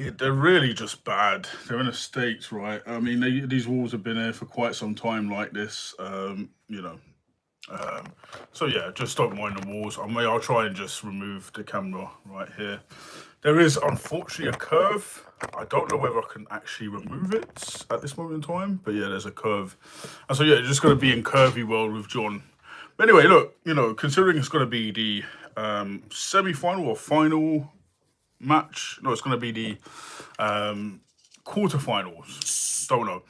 They're really just bad. They're in a state, right? I mean, these walls have been here for quite some time, like this. Um, so yeah, just don't mind the walls. I'll try and just remove the camera right here. There is unfortunately a curve. I don't know whether I can actually remove it at this moment in time, but yeah, there's a curve. And so yeah, it's just going to be in curvy world with John. But anyway, look, considering it's going to be the semi-final or final match. No, it's going to be the quarterfinals. Don't know,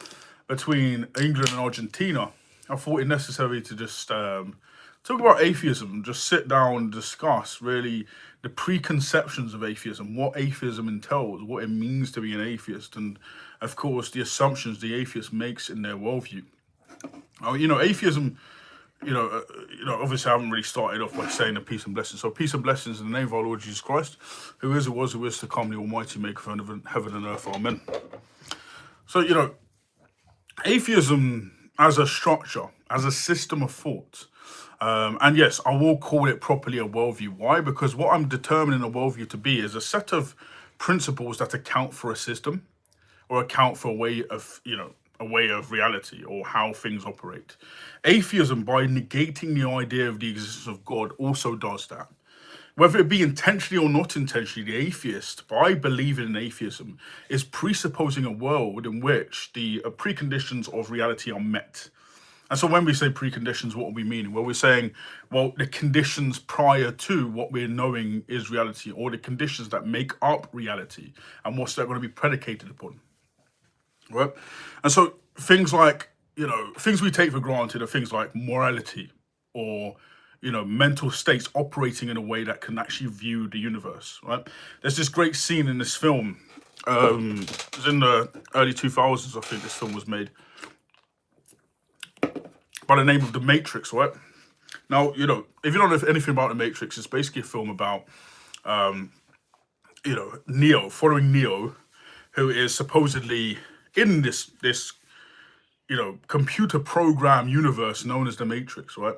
between England and Argentina. I thought it necessary to just talk about atheism, just sit down and discuss really the preconceptions of atheism, what atheism entails, what it means to be an atheist, and of course the assumptions the atheist makes in their worldview. Atheism. Obviously, I haven't really started off by saying the peace and blessings. So, peace and blessings in the name of our Lord Jesus Christ, who is, who was, who is to come, the Almighty Maker of heaven and earth. Amen. So, atheism as a structure, as a system of thought, and yes, I will call it properly a worldview. Why? Because what I'm determining a worldview to be is a set of principles that account for a system or account for a way of reality or how things operate. Atheism, by negating the idea of the existence of God, also does that. Whether it be intentionally or not intentionally, the atheist, by believing in atheism, is presupposing a world in which the preconditions of reality are met. And so when we say preconditions, what are we meaning? Well, we're saying, well, the conditions prior to what we're knowing is reality, or the conditions that make up reality, and what's that going to be predicated upon, right? And so things like, things we take for granted are things like morality or, mental states operating in a way that can actually view the universe, right? There's this great scene in this film. It was in the early 2000s, I think this film was made, by the name of The Matrix, right? Now, if you don't know anything about The Matrix, it's basically a film about, Neo, following Neo, who is supposedly in this computer program universe known as the Matrix, right?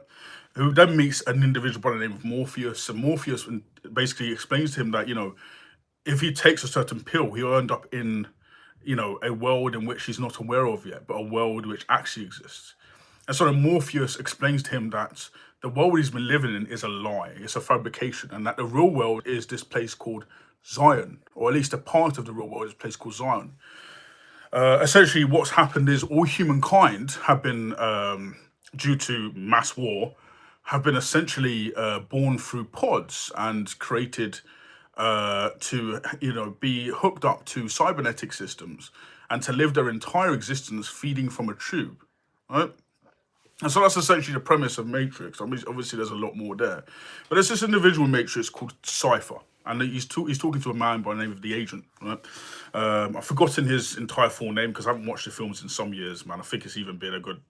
Who then meets an individual by the name of Morpheus, and Morpheus basically explains to him that if he takes a certain pill, he'll end up in a world in which he's not aware of yet, but a world which actually exists. And so then Morpheus explains to him that the world he's been living in is a lie, it's a fabrication, and that the real world is this place called Zion, or at least a part of the real world is a place called Zion. Essentially, what's happened is all humankind have been, due to mass war, have been essentially born through pods and created to, be hooked up to cybernetic systems and to live their entire existence feeding from a tube, right? And so that's essentially the premise of Matrix. I mean, obviously, there's a lot more there. But there's this individual in Matrix called Cypher. And he's talking to a man by the name of the Agent, right? I've forgotten his entire full name because I haven't watched the films in some years, man. I think it's even been a good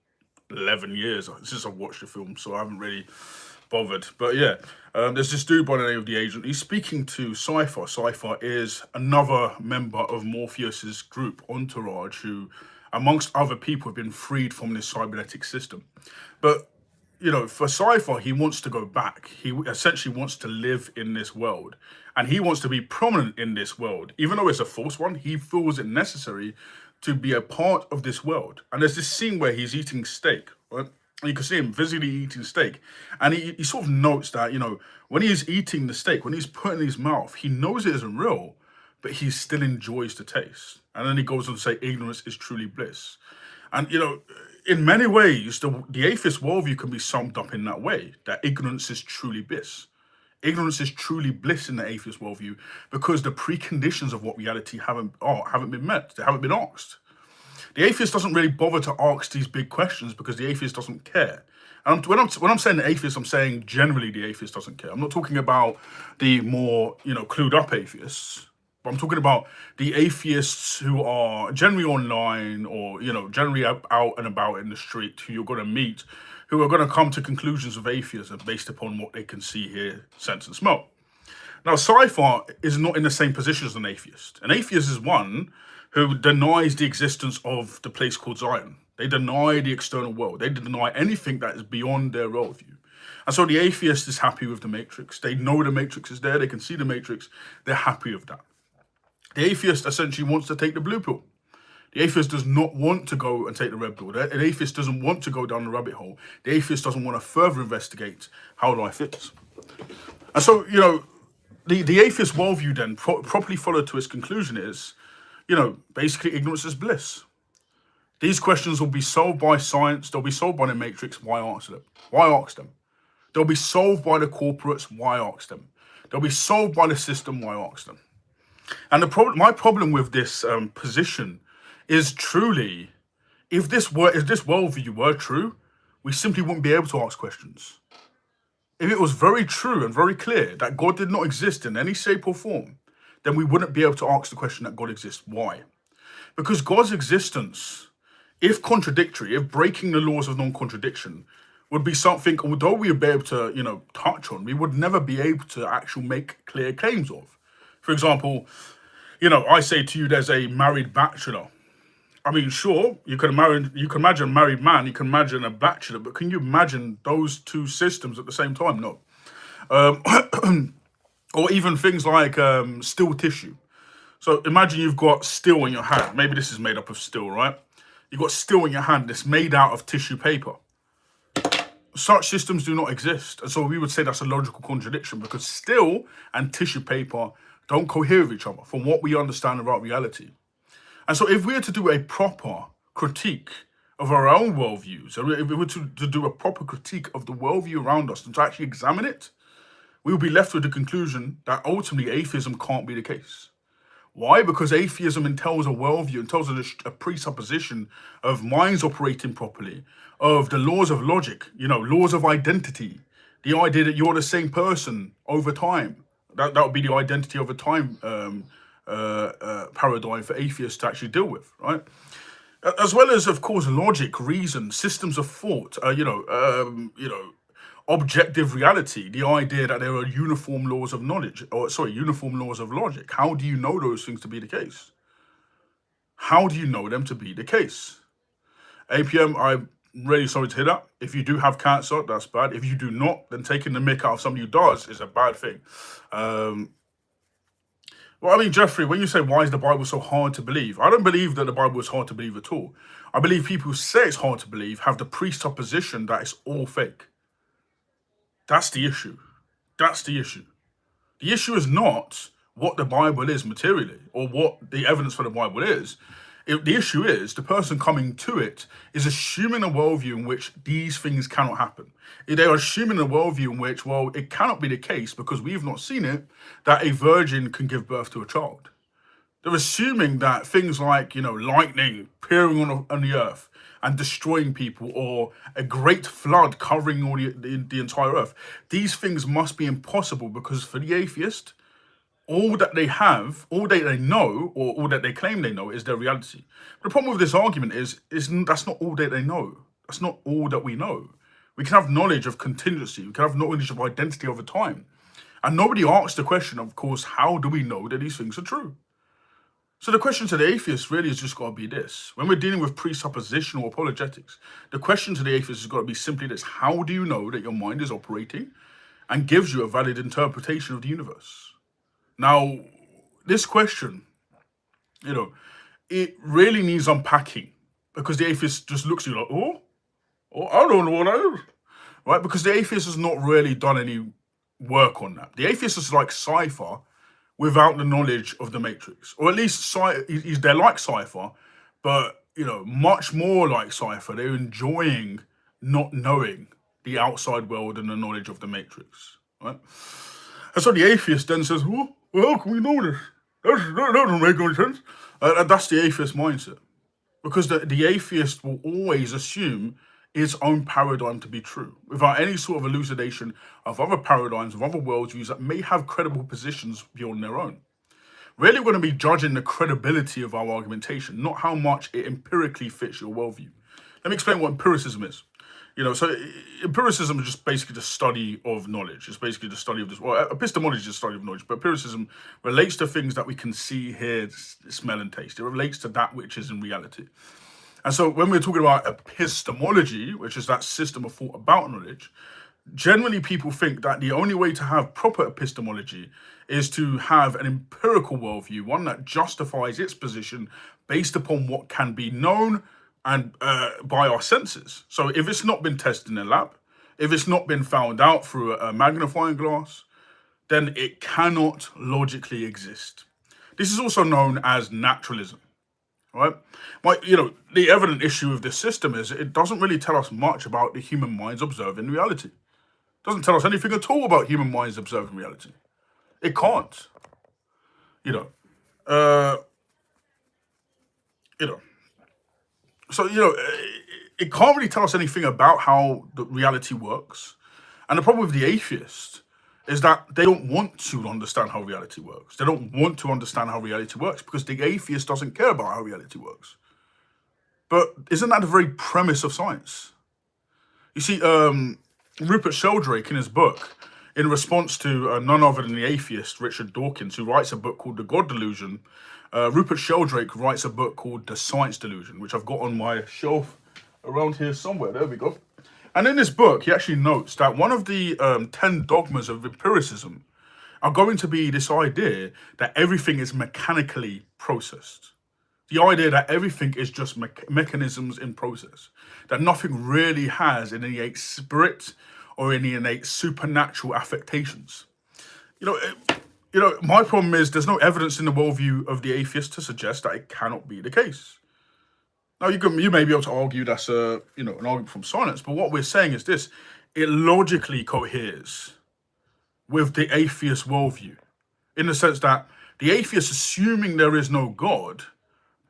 11 years since I've watched the film, so I haven't really bothered. But yeah, there's this dude by the name of the Agent. He's speaking to Cypher. Cypher is another member of Morpheus's group, Entourage, who, amongst other people, have been freed from this cybernetic system. But for Cypher, he wants to go back. He essentially wants to live in this world. And he wants to be prominent in this world. Even though it's a false one, he feels it necessary to be a part of this world. And there's this scene where he's eating steak, right? And you can see him visibly eating steak. And he sort of notes that, when he's eating the steak, when he's putting it in his mouth, he knows it isn't real, but he still enjoys the taste. And then he goes on to say, ignorance is truly bliss. And, in many ways, the atheist worldview can be summed up in that way, that ignorance is truly bliss. Ignorance is truly bliss in the atheist worldview because the preconditions of what reality haven't been met. They haven't been asked. The atheist doesn't really bother to ask these big questions because the atheist doesn't care. And when I'm saying the atheist, I'm saying generally the atheist doesn't care. I'm not talking about the more clued up atheists. But I'm talking about the atheists who are generally online or, generally out and about in the street, who you're going to meet, who are going to come to conclusions of atheism based upon what they can see, hear, sense, and smell. Now, Cypher is not in the same position as an atheist. An atheist is one who denies the existence of the place called Zion. They deny the external world. They deny anything that is beyond their worldview. And so the atheist is happy with the Matrix. They know the Matrix is there. They can see the Matrix. They're happy with that. The atheist essentially wants to take the blue pill. The atheist does not want to go and take the red pill. The atheist doesn't want to go down the rabbit hole. The atheist doesn't want to further investigate how life is. And so, the atheist worldview then, properly followed to its conclusion, is, basically ignorance is bliss. These questions will be solved by science. They'll be solved by the matrix. Why ask them? Why ask them? They'll be solved by the corporates. Why ask them? They'll be solved by the system. Why ask them? And my problem with this position is truly, if this worldview were true, we simply wouldn't be able to ask questions. If it was very true and very clear that God did not exist in any shape or form, then we wouldn't be able to ask the question that God exists. Why? Because God's existence, if contradictory, if breaking the laws of non-contradiction, would be something, although we would be able to, touch on, we would never be able to actually make clear claims of. For example, I say to you, there's a married bachelor. I mean, sure, you can imagine a married man, you can imagine a bachelor, but can you imagine those two systems at the same time? No. Or even things like steel tissue. So imagine you've got steel in your hand. Maybe this is made up of steel, right? You've got steel in your hand that's made out of tissue paper. Such systems do not exist. And so we would say that's a logical contradiction, because steel and tissue paper don't cohere with each other from what we understand about reality. And so if we were to do a proper critique of our own worldviews, and if we were to do a proper critique of the worldview around us and to actually examine it, we will be left with the conclusion that ultimately atheism can't be the case. Why? Because atheism entails a worldview, entails a presupposition of minds operating properly, of the laws of logic, laws of identity, the idea that you're the same person over time. That would be the identity over time paradigm for atheists to actually deal with, right? As well as, of course, logic, reason, systems of thought, objective reality, the idea that there are uniform laws of uniform laws of logic. How do you know those things to be the case? How do you know them to be the case? APM, I'm really sorry to hear that. If you do have cancer, that's bad. If you do not, then taking the mick out of somebody who does is a bad thing. Well, I mean, Jeffrey, when you say, why is the Bible so hard to believe? I don't believe that the Bible is hard to believe at all. I believe people who say it's hard to believe have the presupposition that it's all fake. That's the issue. That's the issue. The issue is not what the Bible is materially or what the evidence for the Bible is. The issue is the person coming to it is assuming a worldview in which these things cannot happen. They are assuming a worldview in which, well, it cannot be the case because we've not seen it, that a virgin can give birth to a child. They're assuming that things like, lightning appearing on the earth and destroying people, or a great flood covering all the entire earth, these things must be impossible, because for the atheist, all that they have, all that they know, or all that they claim they know, is their reality. But the problem with this argument is that's not all that they know. That's not all that we know. We can have knowledge of contingency. We can have knowledge of identity over time. And nobody asks the question, of course, how do we know that these things are true? So the question to the atheist really has just got to be this. When we're dealing with presuppositional apologetics, the question to the atheist has got to be simply this: how do you know that your mind is operating and gives you a valid interpretation of the universe? Now, this question, it really needs unpacking, because the atheist just looks at you like, I don't know what that is, right? Because the atheist has not really done any work on that. The atheist is like Cypher without the knowledge of the matrix, or at least they're like Cypher, but much more like Cypher. They're enjoying not knowing the outside world and the knowledge of the matrix, right? And so the atheist then says, well, how can we know this? That doesn't make any sense. That's the atheist mindset, because the atheist will always assume its own paradigm to be true, without any sort of elucidation of other paradigms, of other worldviews that may have credible positions beyond their own. Really, we're going to be judging the credibility of our argumentation, not how much it empirically fits your worldview. Let me explain what empiricism is. So empiricism is just basically the study of knowledge. It's basically the study of this. Well, epistemology is the study of knowledge, but empiricism relates to things that we can see, hear, smell, and taste. It relates to that which is in reality. And so when we're talking about epistemology, which is that system of thought about knowledge, Generally, people think that the only way to have proper epistemology is to have an empirical worldview, one that justifies its position based upon what can be known and by our senses. So if it's not been tested in a lab, if it's not been found out through a magnifying glass, then it cannot logically exist. This is also known as naturalism, right? The evident issue of this system is it doesn't really tell us much about the human mind's observing reality. It doesn't tell us anything at all about human minds observing reality. It can't. You know, uh, you know. So it can't really tell us anything about how the reality works. And the problem with the atheist is that they don't want to understand how reality works. They don't want to understand how reality works because the atheist doesn't care about how reality works. But isn't that the very premise of science? You see, Rupert Sheldrake in his book, in response to none other than the atheist Richard Dawkins, who writes a book called The God Delusion, Rupert Sheldrake writes a book called The Science Delusion, which I've got on my shelf around here somewhere. There we go. And in this book, he actually notes that one of the 10 dogmas of empiricism are going to be this idea that everything is mechanically processed. The idea that everything is just mechanisms in process, that nothing really has an innate spirit or any innate supernatural affectations. My problem is there's no evidence in the worldview of the atheist to suggest that it cannot be the case. Now, you may be able to argue that's an argument from silence, but what we're saying is this: it logically coheres with the atheist worldview, in the sense that the atheist assuming there is no God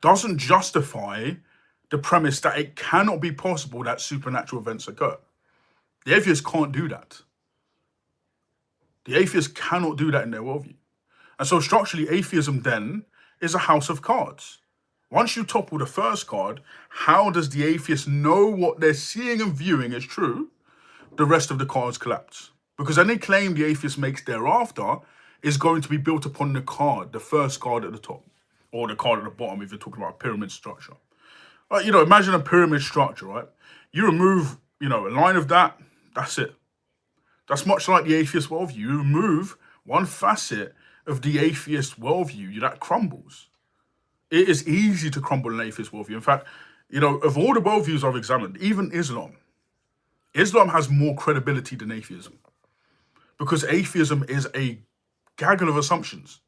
doesn't justify the premise that it cannot be possible that supernatural events occur. The atheist can't do that. The atheist cannot do that in their worldview. And so structurally, atheism then is a house of cards. Once you topple the first card, how does the atheist know what they're seeing and viewing is true? The rest of the cards collapse. Because any claim the atheist makes thereafter is going to be built upon the card, the first card at the top, or the card at the bottom if you're talking about a pyramid structure. Imagine a pyramid structure, right? You remove, a line of that, that's it. That's much like the atheist worldview. You remove one facet of the atheist worldview, that crumbles. It is easy to crumble an atheist worldview. In fact, of all the worldviews I've examined, even Islam has more credibility than atheism. Because atheism is a gaggle of assumptions.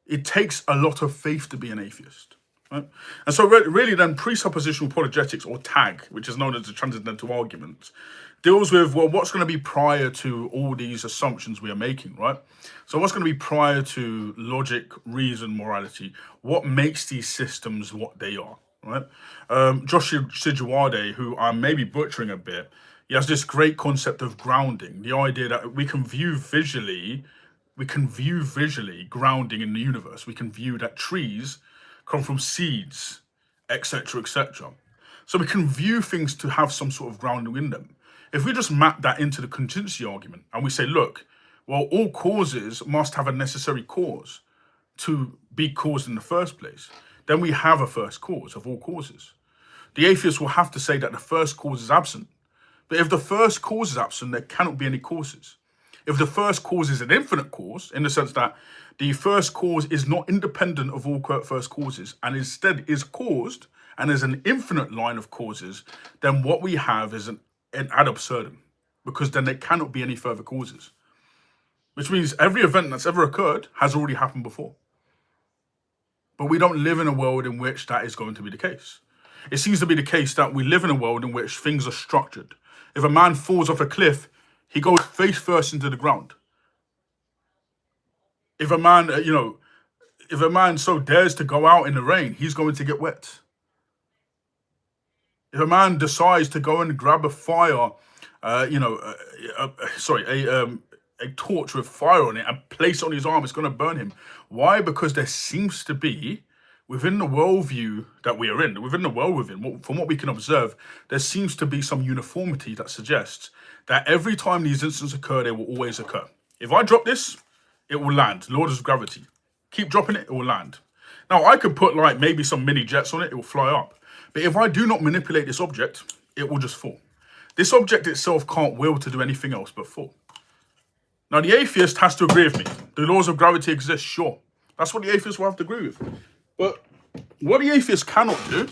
It takes a lot of faith to be an atheist. Right? And so really then presuppositional apologetics, or TAG, which is known as the transcendental argument, deals with, what's going to be prior to all these assumptions we are making, right? So what's going to be prior to logic, reason, morality? What makes these systems what they are, right? Josh Sijuwade, who I may be butchering a bit, he has this great concept of grounding, the idea that we can view visually grounding in the universe. We can view that trees come from seeds, etc., etc. So we can view things to have some sort of grounding in them. If we just map that into the contingency argument and we say, look, all causes must have a necessary cause to be caused in the first place, then we have a first cause of all causes. The atheist will have to say that the first cause is absent. But if the first cause is absent, there cannot be any causes. If the first cause is an infinite cause, in the sense that the first cause is not independent of all first causes and instead is caused and is an infinite line of causes, then what we have is an ad absurdum, because then there cannot be any further causes. Which means every event that's ever occurred has already happened before. But we don't live in a world in which that is going to be the case. It seems to be the case that we live in a world in which things are structured. If a man falls off a cliff, he goes face first into the ground. If a man so dares to go out in the rain, he's going to get wet. If a man decides to go and grab a fire, a torch with fire on it and place it on his arm, it's going to burn him. Why? Because there seems to be, within the worldview that we are in, within the world within, from what we can observe, there seems to be some uniformity that suggests that every time these incidents occur, they will always occur. If I drop this, it will land. Laws of gravity. Keep dropping it, it will land. Now, I could put maybe some mini jets on it, it will fly up. But if I do not manipulate this object, it will just fall. This object itself can't will to do anything else but fall. Now, the atheist has to agree with me. The laws of gravity exist, sure. That's what the atheist will have to agree with. But what the atheist cannot do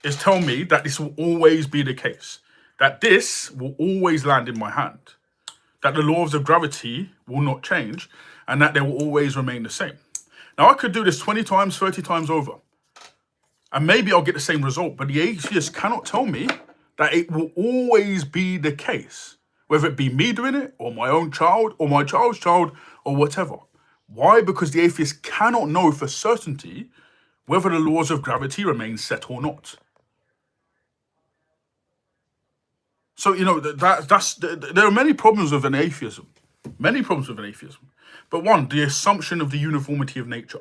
is tell me that this will always be the case, that this will always land in my hand, that the laws of gravity will not change, and that they will always remain the same. Now, I could do this 20 times, 30 times over, and maybe I'll get the same result, but the atheist cannot tell me that it will always be the case, whether it be me doing it, or my own child, or my child's child, or whatever. Why? Because the atheist cannot know for certainty whether the laws of gravity remain set or not. So, you know, there are many problems with an atheism. Many problems with an atheism. But one, the assumption of the uniformity of nature.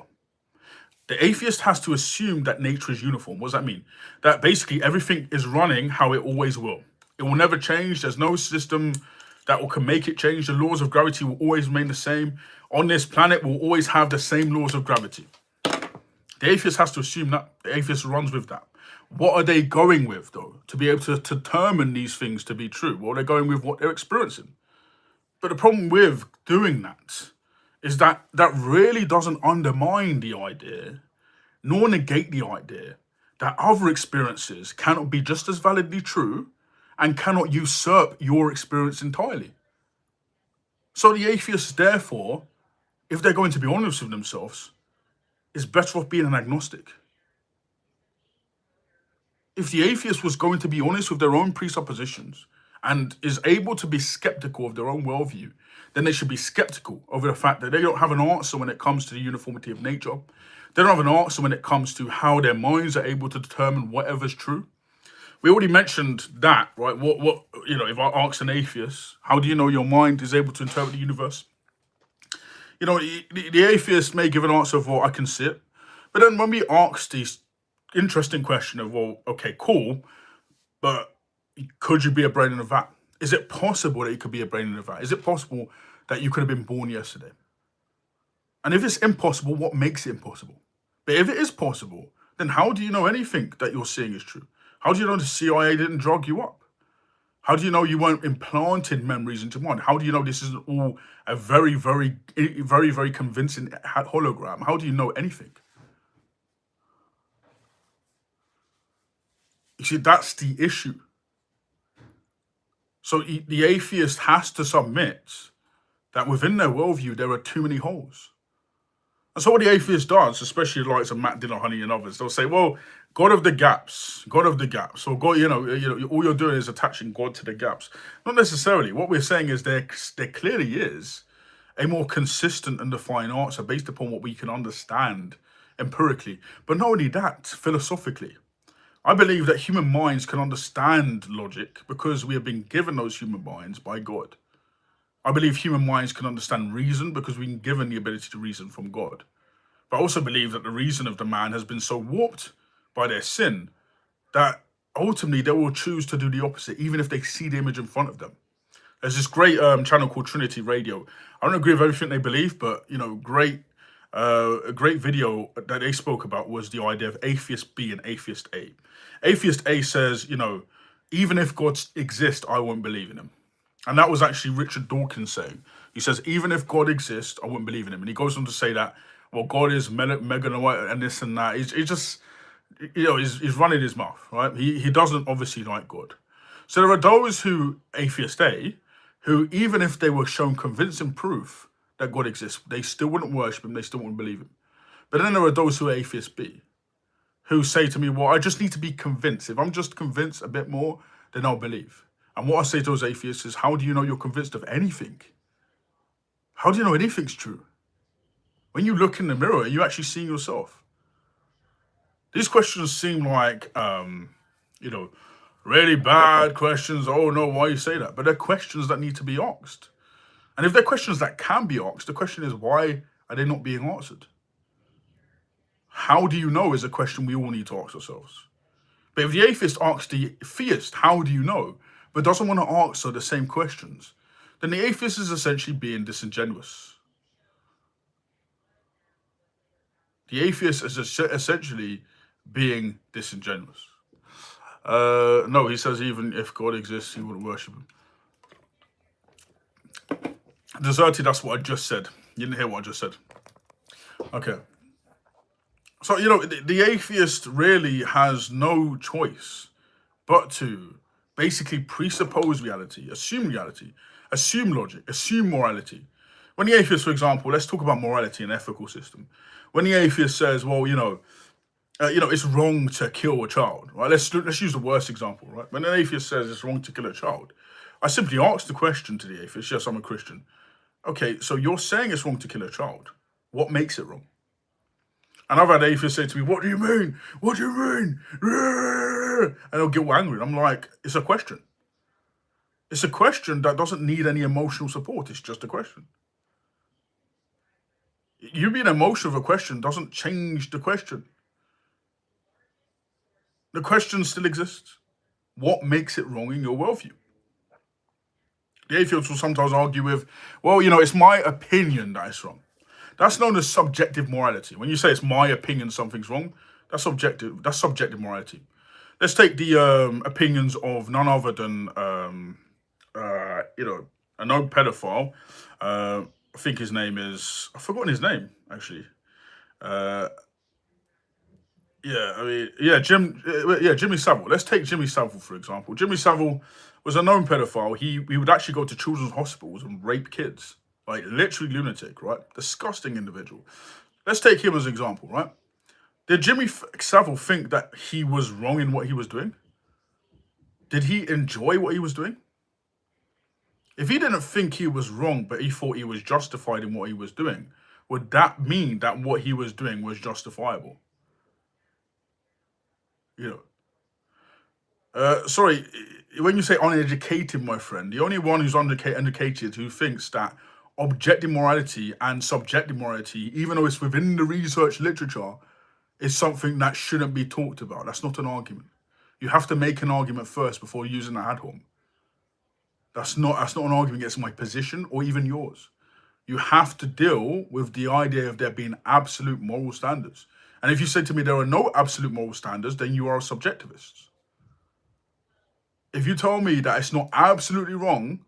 The atheist has to assume that nature is uniform. What does that mean? That basically everything is running how it always will. It will never change. There's no system that can make it change. The laws of gravity will always remain the same. On this planet, we'll always have the same laws of gravity. The atheist has to assume that. The atheist runs with that. What are they going with, though, to be able to determine these things to be true? Well, they're going with what they're experiencing. But the problem with doing that is that that really doesn't undermine the idea, nor negate the idea that other experiences cannot be just as validly true and cannot usurp your experience entirely. So the atheists, therefore, if they're going to be honest with themselves, is better off being an agnostic. If the atheist was going to be honest with their own presuppositions and is able to be skeptical of their own worldview, then they should be skeptical over the fact that they don't have an answer when it comes to the uniformity of nature. They don't have an answer when it comes to how their minds are able to determine whatever's true. We already mentioned that, right? What you know, if I ask an atheist, how do you know your mind is able to interpret the universe? You know, the atheist may give an answer of, well, I can see it. But then when we ask these interesting question of, well, okay, cool, but could you be a brain in a vat? Is it possible that you could be a brain in a vat? Is it possible that you could have been born yesterday? And if it's impossible, what makes it impossible? But if it is possible, then how do you know anything that you're seeing is true? How do you know the CIA didn't drug you up? How do you know you weren't implanted memories into your mind? How do you know this isn't all a very, very, very, very convincing hologram? How do you know anything? You see, that's the issue. So the atheist has to submit that within their worldview, there are too many holes. And so what the atheist does, especially like some Matt Dinnerhoney and others, they'll say, well, God of the gaps, God of the gaps. Or God, you know, all you're doing is attaching God to the gaps. Not necessarily. What we're saying is there clearly is a more consistent and defined answer based upon what we can understand empirically. But not only that, philosophically. I believe that human minds can understand logic because we have been given those human minds by God. I believe human minds can understand reason because we've been given the ability to reason from God. But I also believe that the reason of the man has been so warped by their sin that ultimately they will choose to do the opposite, even if they see the image in front of them. There's this great channel called Trinity Radio. I don't agree with everything they believe, but you know, a great video that they spoke about was the idea of atheist B and atheist A. Atheist A says, you know, even if God exists, I won't believe in him. And that was actually Richard Dawkins saying. He says, even if God exists, I wouldn't believe in him. And he goes on to say that, well, God is mega and this and that. He's just, you know, he's running his mouth, right? He doesn't obviously like God. So there are those who, atheist A, who even if they were shown convincing proof that God exists, they still wouldn't worship him, they still wouldn't believe him. But then there are those who are atheist B, who say to me, well, I just need to be convinced. If I'm just convinced a bit more, then I'll believe. And what I say to those atheists is, how do you know you're convinced of anything? How do you know anything's true? When you look in the mirror, are you actually seeing yourself? These questions seem like, you know, really bad questions. Oh no, why you say that? But they're questions that need to be asked. And if they're questions that can be asked, the question is, why are they not being answered? How do you know is a question we all need to ask ourselves. But if the atheist asks the theist, how do you know, but doesn't want to answer the same questions, then the atheist is essentially being disingenuous. The atheist is essentially being disingenuous. No, he says even if God exists, he wouldn't worship him. Deserted, that's what I just said. You didn't hear what I just said. Okay. So, the atheist really has no choice but to basically presuppose reality, assume logic, assume morality. When the atheist, for example, let's talk about morality and ethical system. When the atheist says, well, it's wrong to kill a child, right? Let's use the worst example, right? When an atheist says it's wrong to kill a child, I simply ask the question to the atheist, yes, I'm a Christian. Okay, so you're saying it's wrong to kill a child. What makes it wrong? And I've had atheists say to me, what do you mean? What do you mean? And they'll get angry. I'm like, it's a question. It's a question that doesn't need any emotional support. It's just a question. You being emotional of a question doesn't change the question. The question still exists. What makes it wrong in your worldview? The atheists will sometimes argue with, well, it's my opinion that it's wrong. That's known as subjective morality. When you say it's my opinion something's wrong, that's subjective. That's subjective morality. Let's take the opinions of none other than a known pedophile. I think his name is, I've forgotten his name actually. Uh, Jimmy Savile. Let's take Jimmy Savile for example. Jimmy Savile was a known pedophile. He would actually go to children's hospitals and rape kids, like literally lunatic, right? Disgusting individual. Let's take him as an example, right? Did Jimmy Savile think that he was wrong in what he was doing? Did he enjoy what he was doing? If he didn't think he was wrong, but he thought he was justified in what he was doing, would that mean that what he was doing was justifiable? You sorry, when you say uneducated, my friend, the only one who's uneducated who thinks that objective morality and subjective morality, even though it's within the research literature, is something that shouldn't be talked about. That's not an argument. You have to make an argument first before using an ad hom. That's not an argument against my position or even yours. You have to deal with the idea of there being absolute moral standards. And if you say to me there are no absolute moral standards, then you are a subjectivist. If you tell me that it's not absolutely wrong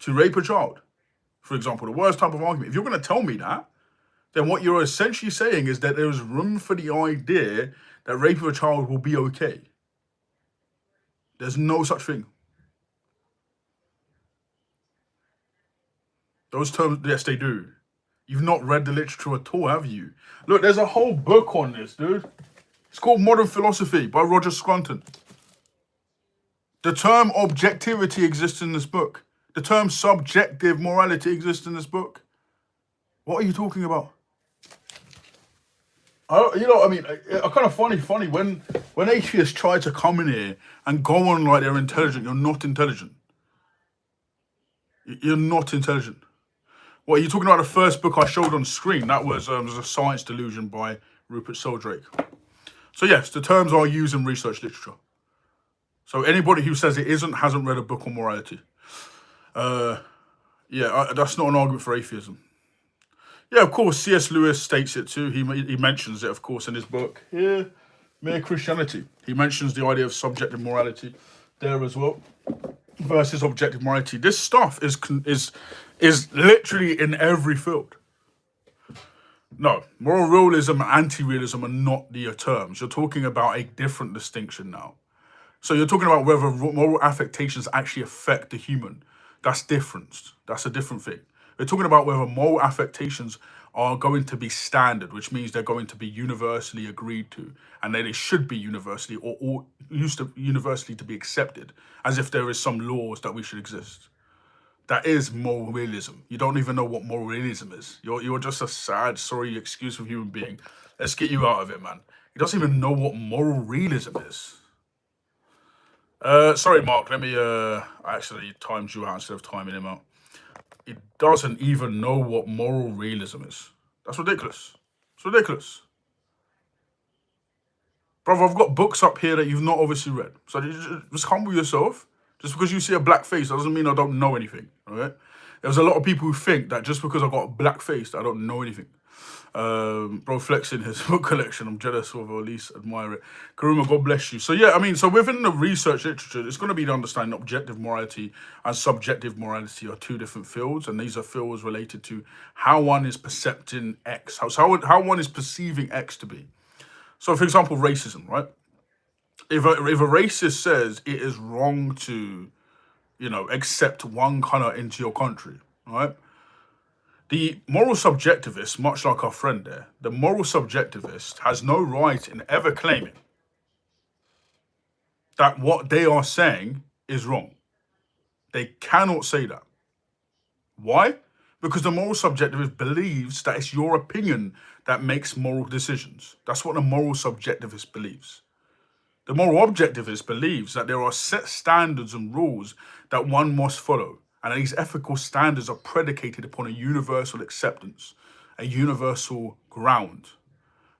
to rape a child, for example, the worst type of argument, if you're going to tell me that, then what you're essentially saying is that there is room for the idea that rape of a child will be okay. There's no such thing. Those terms, yes, they do. You've not read the literature at all, have you? Look, there's a whole book on this, dude. It's called Modern Philosophy by Roger Scruton. The term objectivity exists in this book. The term subjective morality exists in this book. What are you talking about? I kind of funny when atheists try to come in here and go on like they're intelligent. You're not intelligent. You're not intelligent. What, are you talking about the first book I showed on screen? That was A Science Delusion by Rupert Sheldrake. So yes, the terms are used in research literature. So anybody who says it isn't hasn't read a book on morality. That's not an argument for atheism. Yeah, of course, C.S. Lewis states it too. He mentions it, of course, in his book. Yeah, Mere Christianity. He mentions the idea of subjective morality there as well versus objective morality. This stuff is literally in every field. No, moral realism and anti-realism are not the terms. You're talking about a different distinction now. So you're talking about whether moral affectations actually affect the human. That's different. That's a different thing. We're talking about whether moral affectations are going to be standard, which means they're going to be universally agreed to, and that they should be universally or used to universally to be accepted, as if there is some laws that we should exist. That is moral realism. You don't even know what moral realism is. You're just a sad, sorry, exclusive human being. Let's get you out of it, man. He doesn't even know what moral realism is. Sorry, Mark. Let me actually time you out instead of timing him out. He doesn't even know what moral realism is. That's ridiculous. It's ridiculous. Brother, I've got books up here that you've not obviously read. So just humble yourself. Just because you see a black face doesn't mean I don't know anything, all right? There's a lot of people who think that just because I've got a black face that I don't know anything. Bro flexing his book collection. I'm jealous of, or at least admire it. Karuma, God bless you. So yeah, I mean, so within the research literature, it's going to be the understanding objective morality and subjective morality are two different fields, and these are fields related to how one is percepting X, how one is perceiving X to be. So, for example, racism, right? If a racist says it is wrong to, accept one color into your country, right? The moral subjectivist, much like our friend there, the moral subjectivist has no right in ever claiming that what they are saying is wrong. They cannot say that. Why? Because the moral subjectivist believes that it's your opinion that makes moral decisions. That's what the moral subjectivist believes. The moral objectivist believes that there are set standards and rules that one must follow, and that these ethical standards are predicated upon a universal acceptance, a universal ground.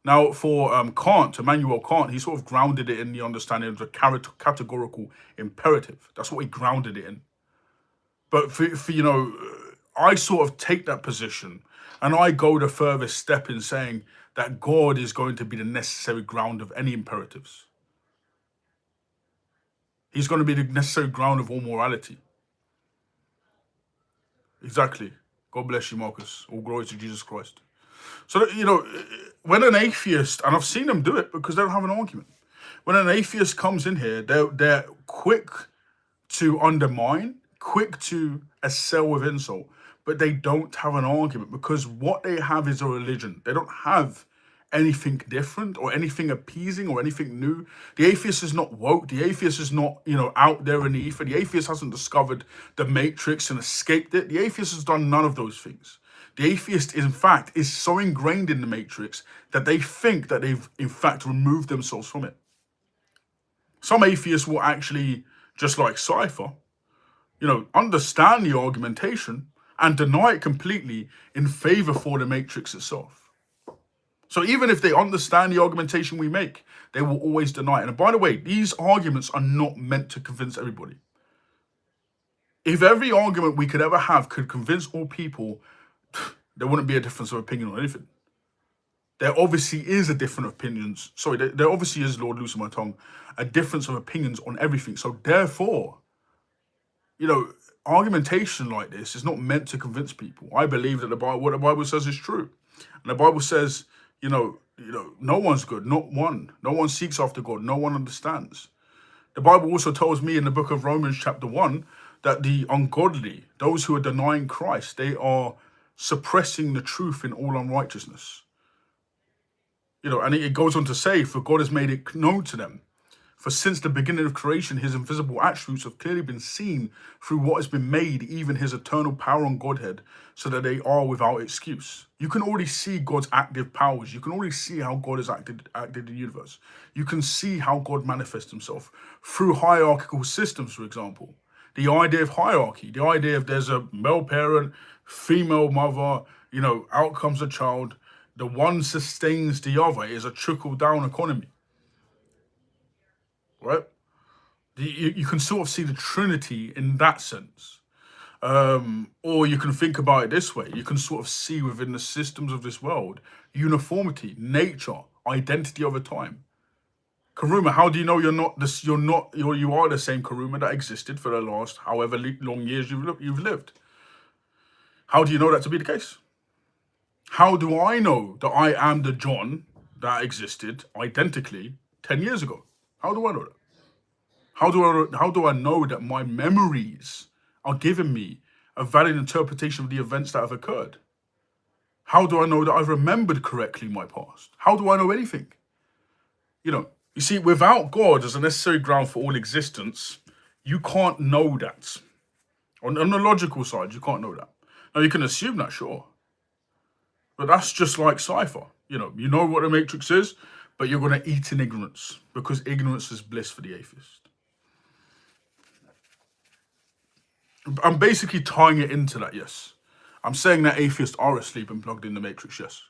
Now, for Kant, Immanuel Kant, he sort of grounded it in the understanding of the categorical imperative. That's what he grounded it in. But I sort of take that position, and I go the furthest step in saying that God is going to be the necessary ground of any imperatives. He's going to be the necessary ground of all morality. Exactly. God bless you, Marcus. All glory to Jesus Christ. So, when an atheist, and I've seen them do it because they don't have an argument. When an atheist comes in here, they're quick to undermine, quick to assail with insult, but they don't have an argument because what they have is a religion. They don't have anything different or anything appeasing or anything new. The atheist is not woke. The atheist is not, out there in the ether. The atheist hasn't discovered the matrix and escaped it. The atheist has done none of those things. The atheist, in fact, is so ingrained in the matrix that they think that they've, in fact, removed themselves from it. Some atheists will actually, just like Cypher, understand the argumentation and deny it completely in favor for the matrix itself. So even if they understand the argumentation we make, they will always deny it. And by the way, these arguments are not meant to convince everybody. If every argument we could ever have could convince all people, there wouldn't be a difference of opinion on anything. There obviously is a different opinions. Sorry, there obviously is, Lord, loosen my tongue, a difference of opinions on everything. So therefore, argumentation like this is not meant to convince people. I believe that what the Bible says is true. And the Bible says, no one's good, not one. No one seeks after God. No one understands. The Bible also tells me in the book of Romans chapter 1 that the ungodly, those who are denying Christ, they are suppressing the truth in all unrighteousness. And it goes on to say, for God has made it known to them. For since the beginning of creation, his invisible attributes have clearly been seen through what has been made, even his eternal power and Godhead, so that they are without excuse. You can already see God's active powers. You can already see how God has acted in the universe. You can see how God manifests himself through hierarchical systems, for example. The idea of hierarchy, the idea of there's a male parent, female mother, out comes a child. The one sustains the other. It is a trickle-down economy. Right? You can sort of see the Trinity in that sense. Or you can think about it this way. You can sort of see within the systems of this world, uniformity, nature, identity over time. Karuma, how do you know you are the same Karuma that existed for the last however long years you've lived? How do you know that to be the case? How do I know that I am the John that existed identically 10 years ago? How do I know that? How do I know that my memories are giving me a valid interpretation of the events that have occurred? How do I know that I've remembered correctly my past? How do I know anything? You see, without God as a necessary ground for all existence, you can't know that. On the logical side, you can't know that. Now, you can assume that, sure. But that's just like Cypher. You know what the matrix is, but you're going to eat in ignorance because ignorance is bliss for the atheist. I'm basically tying it into that, yes. I'm saying that atheists are asleep and plugged in the matrix, yes.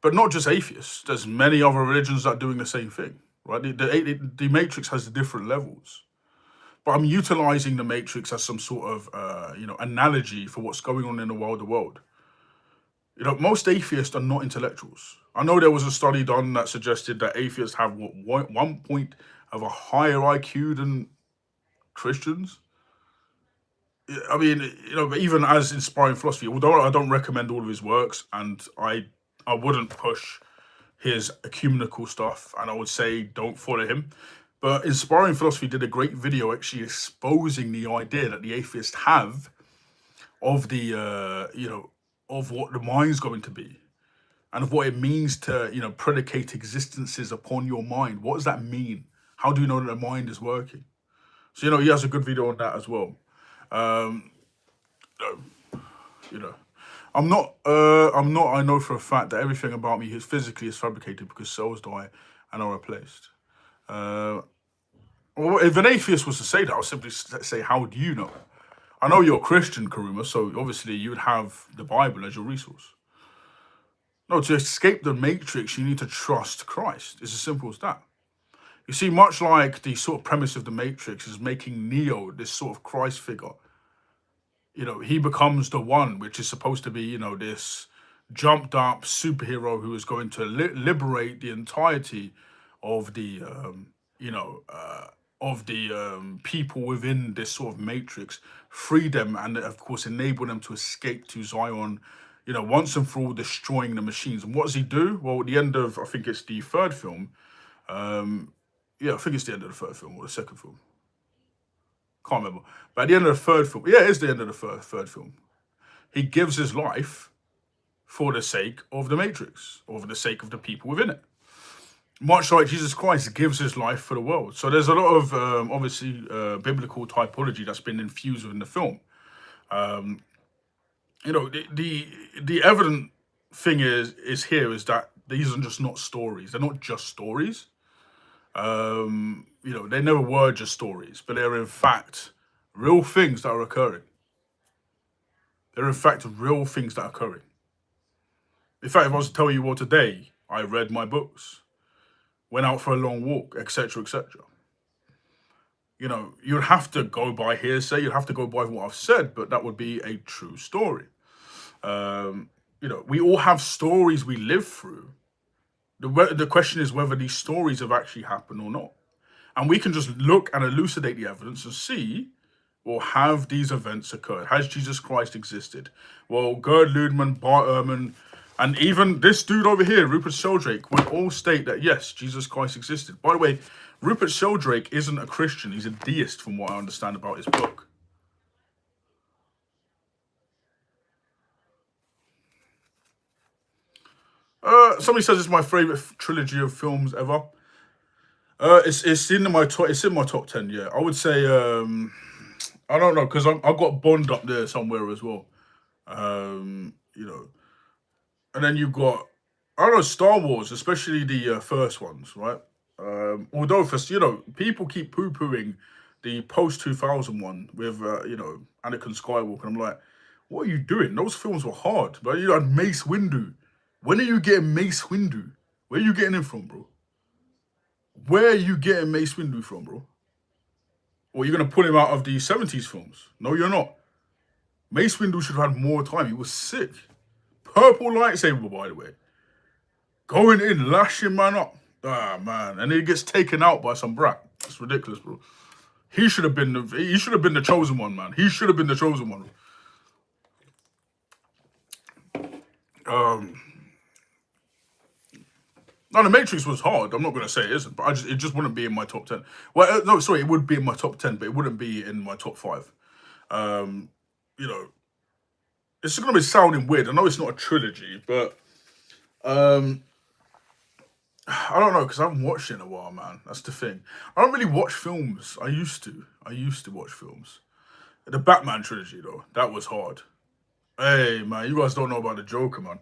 But not just atheists. There's many other religions that are doing the same thing, right? The matrix has different levels. But I'm utilizing the matrix as some sort of, analogy for what's going on in the world. You know, most atheists are not intellectuals. I know there was a study done that suggested that atheists have what, 1 point of a higher IQ than Christians. I mean, you know, but even as inspiring philosophy, although I don't recommend all of his works, and I wouldn't push his ecumenical stuff, and I would say don't follow him. But inspiring philosophy did a great video actually exposing the idea that the atheists have of the you know, of what the mind's going to be, and of what it means to, you know, predicate existences upon your mind. What does that mean? How do you know that the mind is working? So, you know, he has a good video on that as well. Um, you know, I know for a fact that everything about me is physically is fabricated because cells die and are replaced. Uh, well, if an atheist was to say that, I'll simply say, how do you know? I know you're a Christian, Karuma, so obviously you would have the Bible as your resource. No, to escape the matrix, you need to trust Christ. It's as simple as that. You see, much like the sort of premise of the Matrix is making Neo this sort of Christ figure. You know, he becomes the one, which is supposed to be, you know, this jumped up superhero who is going to liberate the entirety of the, you know, of the people within this sort of matrix, free them, and of course enable them to escape to Zion, you know, once and for all, destroying the machines. And what does he do? Well, at the end of, I think it's the third film. Yeah, I think it's the end of the third film or the second film. Can't remember. But at the end of the third film, yeah, it is the end of the third film. He gives his life for the sake of the Matrix, or for the sake of the people within it. Much like Jesus Christ gives his life for the world. So there's a lot of obviously biblical typology that's been infused within the film. You know, the evident thing is here is that these are just not stories. They're not just stories. You know, they never were just stories, but they're in fact real things that are occurring. They're in fact real things that are occurring. In fact, if I was to tell you, well, today I read my books, went out for a long walk, etc., etc. You know, you'd have to go by hearsay, you'd have to go by what I've said, but that would be a true story. You know, we all have stories we live through. The question is whether these stories have actually happened or not. And we can just look and elucidate the evidence and see, well, have these events occurred? Has Jesus Christ existed? Well, Gerd Ludemann, Bart Ehrman, and even this dude over here, Rupert Sheldrake, would all state that, yes, Jesus Christ existed. By the way, Rupert Sheldrake isn't a Christian. He's a deist, from what I understand about his book. Somebody says it's my favorite trilogy of films ever. It's in my top 10. Yeah, I would say I don't know because I got Bond up there somewhere as well. You know, and then you've got I don't know Star Wars, especially the first ones, right? Although for you know people keep poo pooing the post 2000 one with you know Anakin Skywalker. And I'm like, what are you doing? Those films were hard, but you had Mace Windu. When are you getting Mace Windu? Where are you getting him from, bro? Where are you getting Mace Windu from, bro? Or you're gonna pull him out of the 70s films? No, you're not. Mace Windu should have had more time. He was sick. Purple lightsaber, by the way. Going in, lashing man up. Ah man. And he gets taken out by some brat. That's ridiculous, bro. He should have been the chosen one, man. He should have been the chosen one. No, the Matrix was hard. I'm not gonna say it isn't, but it just wouldn't be in my top 10. Well, no, sorry, it would be in my top 10, but it wouldn't be in my top 5. You know, it's gonna be sounding weird. I know it's not a trilogy, but I don't know because I haven't watched it in a while, man. That's the thing. I don't really watch films. I used to. I used to watch films. The Batman trilogy, though, that was hard. Hey, man, you guys don't know about the Joker, man.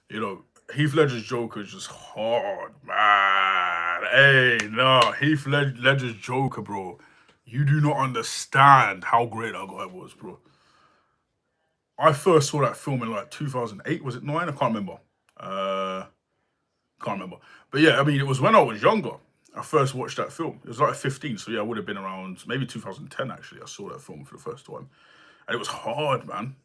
You know, Heath Ledger's Joker is just hard, man. Hey, no, Ledger's Joker, bro. You do not understand how great that guy was, bro. I first saw that film in like 2008. Was it 9? I can't remember. Can't remember. But yeah, I mean, it was when I was younger. I first watched that film. It was like 15, so yeah, I would have been around maybe 2010 actually. I saw that film for the first time. And it was hard, man.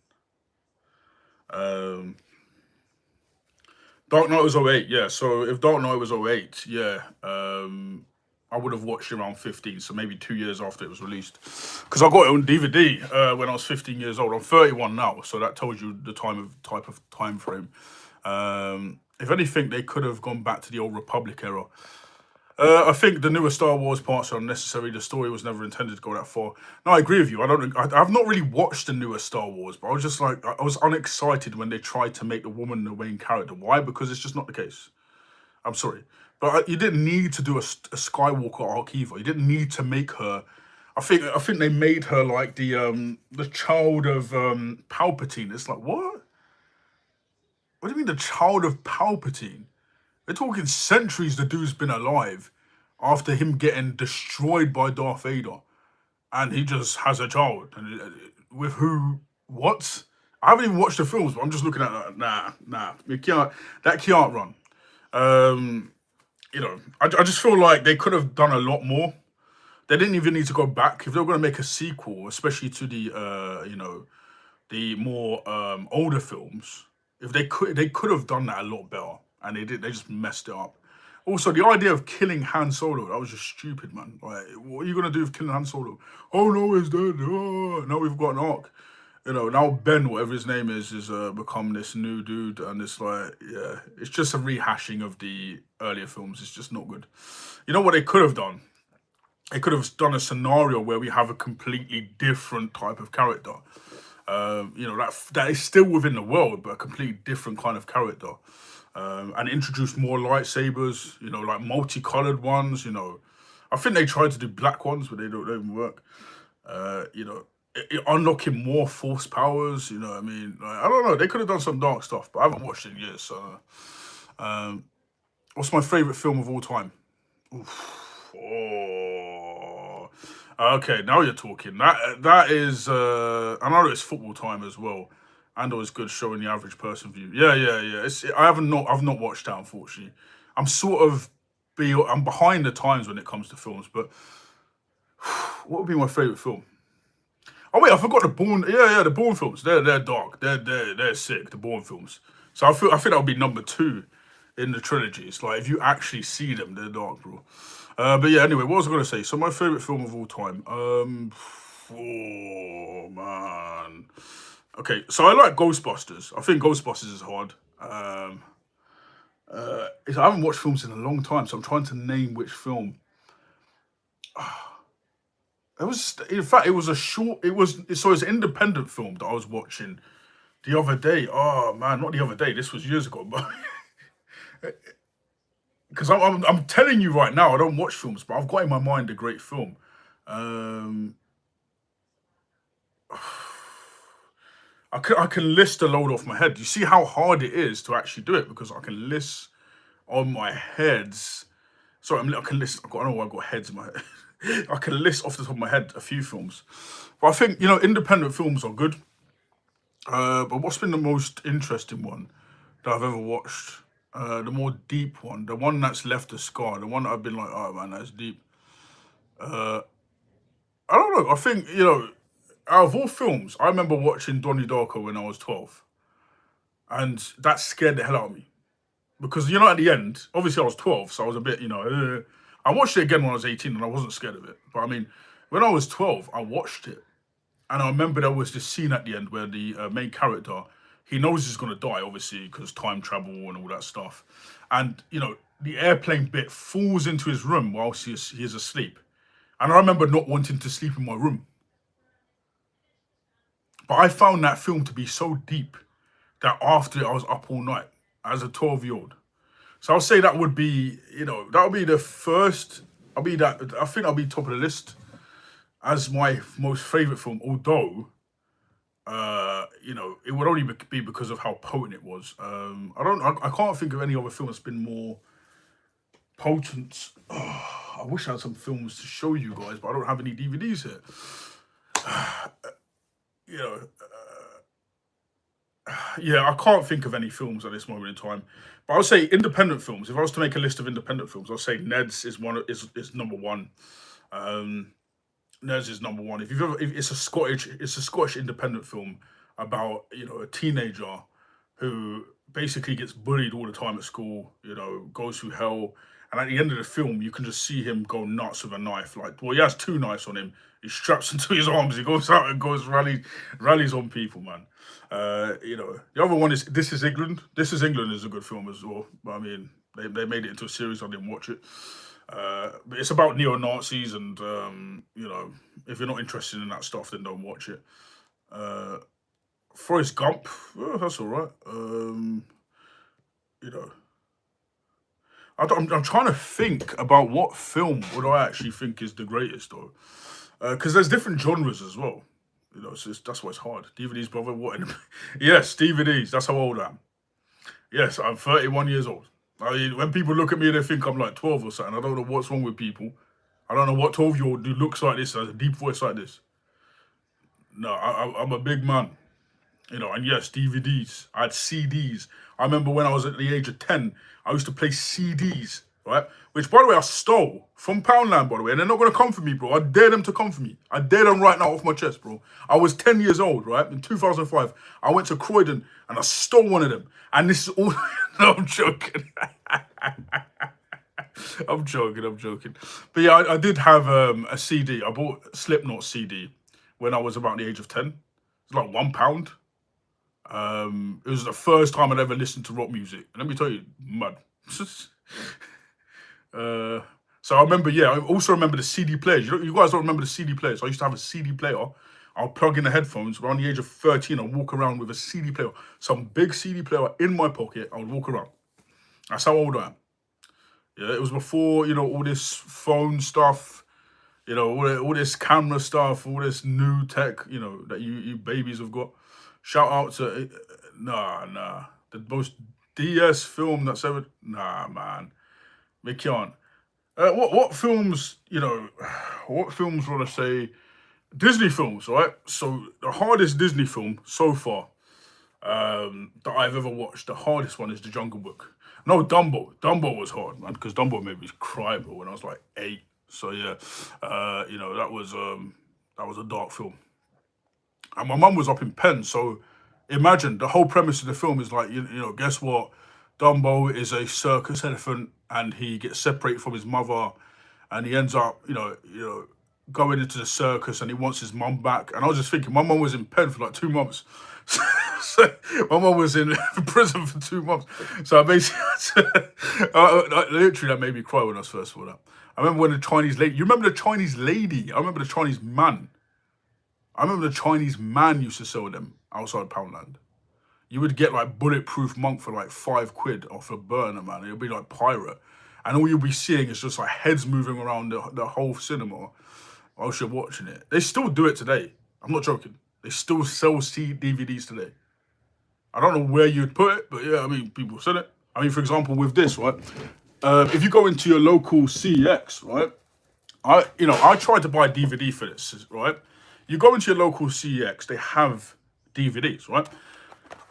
Dark Knight was '08, yeah. So if Dark Knight was '08, yeah, I would have watched it around 15, so maybe 2 years after it was released. Because I got it on DVD when I was 15 years old. I'm 31 now, so that tells you the type of time frame. If anything, they could have gone back to the old Republic era. I think the newer Star Wars parts are unnecessary. The story was never intended to go that far. No, I agree with you. I've not really watched the newer Star Wars, but I was just like, I was unexcited when they tried to make the woman the main character. Why? Because it's just not the case. I'm sorry, but you didn't need to do a Skywalker arc either. You didn't need to make her. I think they made her like the child of Palpatine. It's like what? What do you mean the child of Palpatine? We're talking centuries the dude's been alive after him getting destroyed by Darth Vader, and he just has a child. And with who? What? I haven't even watched the films, but I'm just looking at that. Nah. That can't run. Um, I just feel like they could have done a lot more. They didn't even need to go back if they were going to make a sequel, especially to the more older films. If they could have done that a lot better, and they did. They just messed it up. Also, the idea of killing Han Solo, that was just stupid, man. Like, what are you gonna do with killing Han Solo? Oh no, he's dead. Oh, now we've got an arc. Now Ben, whatever his name is become this new dude, and it's like, yeah, it's just a rehashing of the earlier films. It's just not good. You know what they could have done? They could have done a scenario where we have a completely different type of character. That is still within the world, but a completely different kind of character. And introduce more lightsabers, like multicolored ones. I think they tried to do black ones, but they don't work. Unlocking more force powers. You know what I mean? Like, I don't know. They could have done some dark stuff, but I haven't watched it in years. So, um, what's my favorite film of all time? Oof. Oh. Okay, now you're talking. That is. I know it's football time as well, and it was good showing the average person view. Yeah. I've not watched that, unfortunately. I'm sort of I'm behind the times when it comes to films, but what would be my favorite film? Oh wait, I forgot the Bourne. Yeah, the Bourne films. They're dark. They're sick. The Bourne films. So I think that would be number two in the trilogy. It's like if you actually see them, they're dark, bro. But yeah, anyway, what was I gonna say? So my favorite film of all time. Oh man. Okay, so I like Ghostbusters. I think Ghostbusters is hard. I haven't watched films in a long time, so I'm trying to name which film. It was, in fact, it was a short. It's an independent film that I was watching the other day. Oh man, not the other day. This was years ago, but because I'm telling you right now, I don't watch films, but I've got in my mind a great film. Um, I can list a load off my head. You see how hard it is to actually do it because I can list on my heads. Sorry, I can list. I don't know why I've got heads in my head. I can list off the top of my head a few films, but I think independent films are good. But what's been the most interesting one that I've ever watched? The more deep one, the one that's left a scar, the one that I've been like, oh man, that's deep. Uh, I don't know. I think out of all films, I remember watching Donnie Darko when I was 12, and that scared the hell out of me because at the end, obviously I was 12, so I was a bit, I watched it again when I was 18, and I wasn't scared of it. But I mean, when I was 12, I watched it, and I remember there was this scene at the end where the main character, he knows he's gonna die, obviously because time travel and all that stuff, and the airplane bit falls into his room whilst he is asleep, and I remember not wanting to sleep in my room, but I found that film to be so deep that after it I was up all night as a 12-year-old. So I'll say that would be, that would be the first. I'll be that. I think I'll be top of the list as my most favorite film. Although, it would only be because of how potent it was. I don't. I can't think of any other film that's been more potent. Oh, I wish I had some films to show you guys, but I don't have any DVDs here. You know, yeah, I can't think of any films at this moment in time. But I'll say independent films. If I was to make a list of independent films, I'll say Ned's is number one. Um, Ned's is number one. If it's a Scottish independent film about a teenager who basically gets bullied all the time at school, goes through hell. And at the end of the film, you can just see him go nuts with a knife. Like, well, he has two knives on him. He straps into his arms. He goes out and goes rallies on people, man. The other one is This Is England. This Is England is a good film as well. But I mean, they made it into a series. I didn't watch it. But it's about neo Nazis, and if you're not interested in that stuff, then don't watch it. Uh, Forrest Gump, that's all right. You know, I'm trying to think about what film would I actually think is the greatest though, because there's different genres as well. That's why it's hard. DVDs, brother. What? Yes, DVDs. That's how old I am. Yes, I'm 31 years old. I mean, when people look at me, they think I'm like 12 or something. I don't know what's wrong with people. I don't know what 12-year-old dude looks like this, has a deep voice like this. No, I'm a big man. And yes, DVDs. I had CDs. I remember when I was at the age of 10, I used to play CDs, right? Which, by the way, I stole from Poundland, by the way. And they're not going to come for me, bro. I dare them to come for me. I dare them right now off my chest, bro. I was 10 years old, right? In 2005, I went to Croydon and I stole one of them. And this is all... No, I'm joking. I'm joking. But yeah, I did have a CD. I bought a Slipknot CD when I was about the age of 10. It's like £1. It was the first time I'd ever listened to rock music. And let me tell you, mad. So I remember, I also remember the CD players. You guys don't remember the CD players. I used to have a CD player. I'll plug in the headphones. Around the age of 13, I'll walk around with a CD player. Some big CD player in my pocket. I would walk around. That's how old I am. Yeah, it was before, all this phone stuff, all this camera stuff, all this new tech, that you babies have got. Shout out to, nah. The most DS film that's ever, nah, man. We can't. What films, what films want to say? Disney films, right? So the hardest Disney film so far that I've ever watched, the hardest one is The Jungle Book. No, Dumbo. Dumbo was hard, man, because Dumbo made me cry, bro, when I was like 8. So yeah, that was a dark film. And my mum was up in Penn, so imagine the whole premise of the film is like, guess what? Dumbo is a circus elephant, and he gets separated from his mother, and he ends up, going into the circus, and he wants his mum back. And I was just thinking, my mum was in Penn for like 2 months. So my mum was in prison for 2 months. So I basically, literally, that made me cry when I first saw that. I remember when the Chinese lady, you remember the Chinese lady? I remember the Chinese man. I remember the Chinese man used to sell them outside Poundland. You would get like bulletproof monk for like £5 off a burner, man. It would be like pirate. And all you'll be seeing is just like heads moving around the whole cinema whilst you're watching it. They still do it today. I'm not joking. They still sell DVDs today. I don't know where you'd put it, but yeah, I mean, people sell it. I mean, for example, with this, right? If you go into your local CEX, right? I tried to buy a DVD for this, right? You go into your local CEX, they have DVDs, right?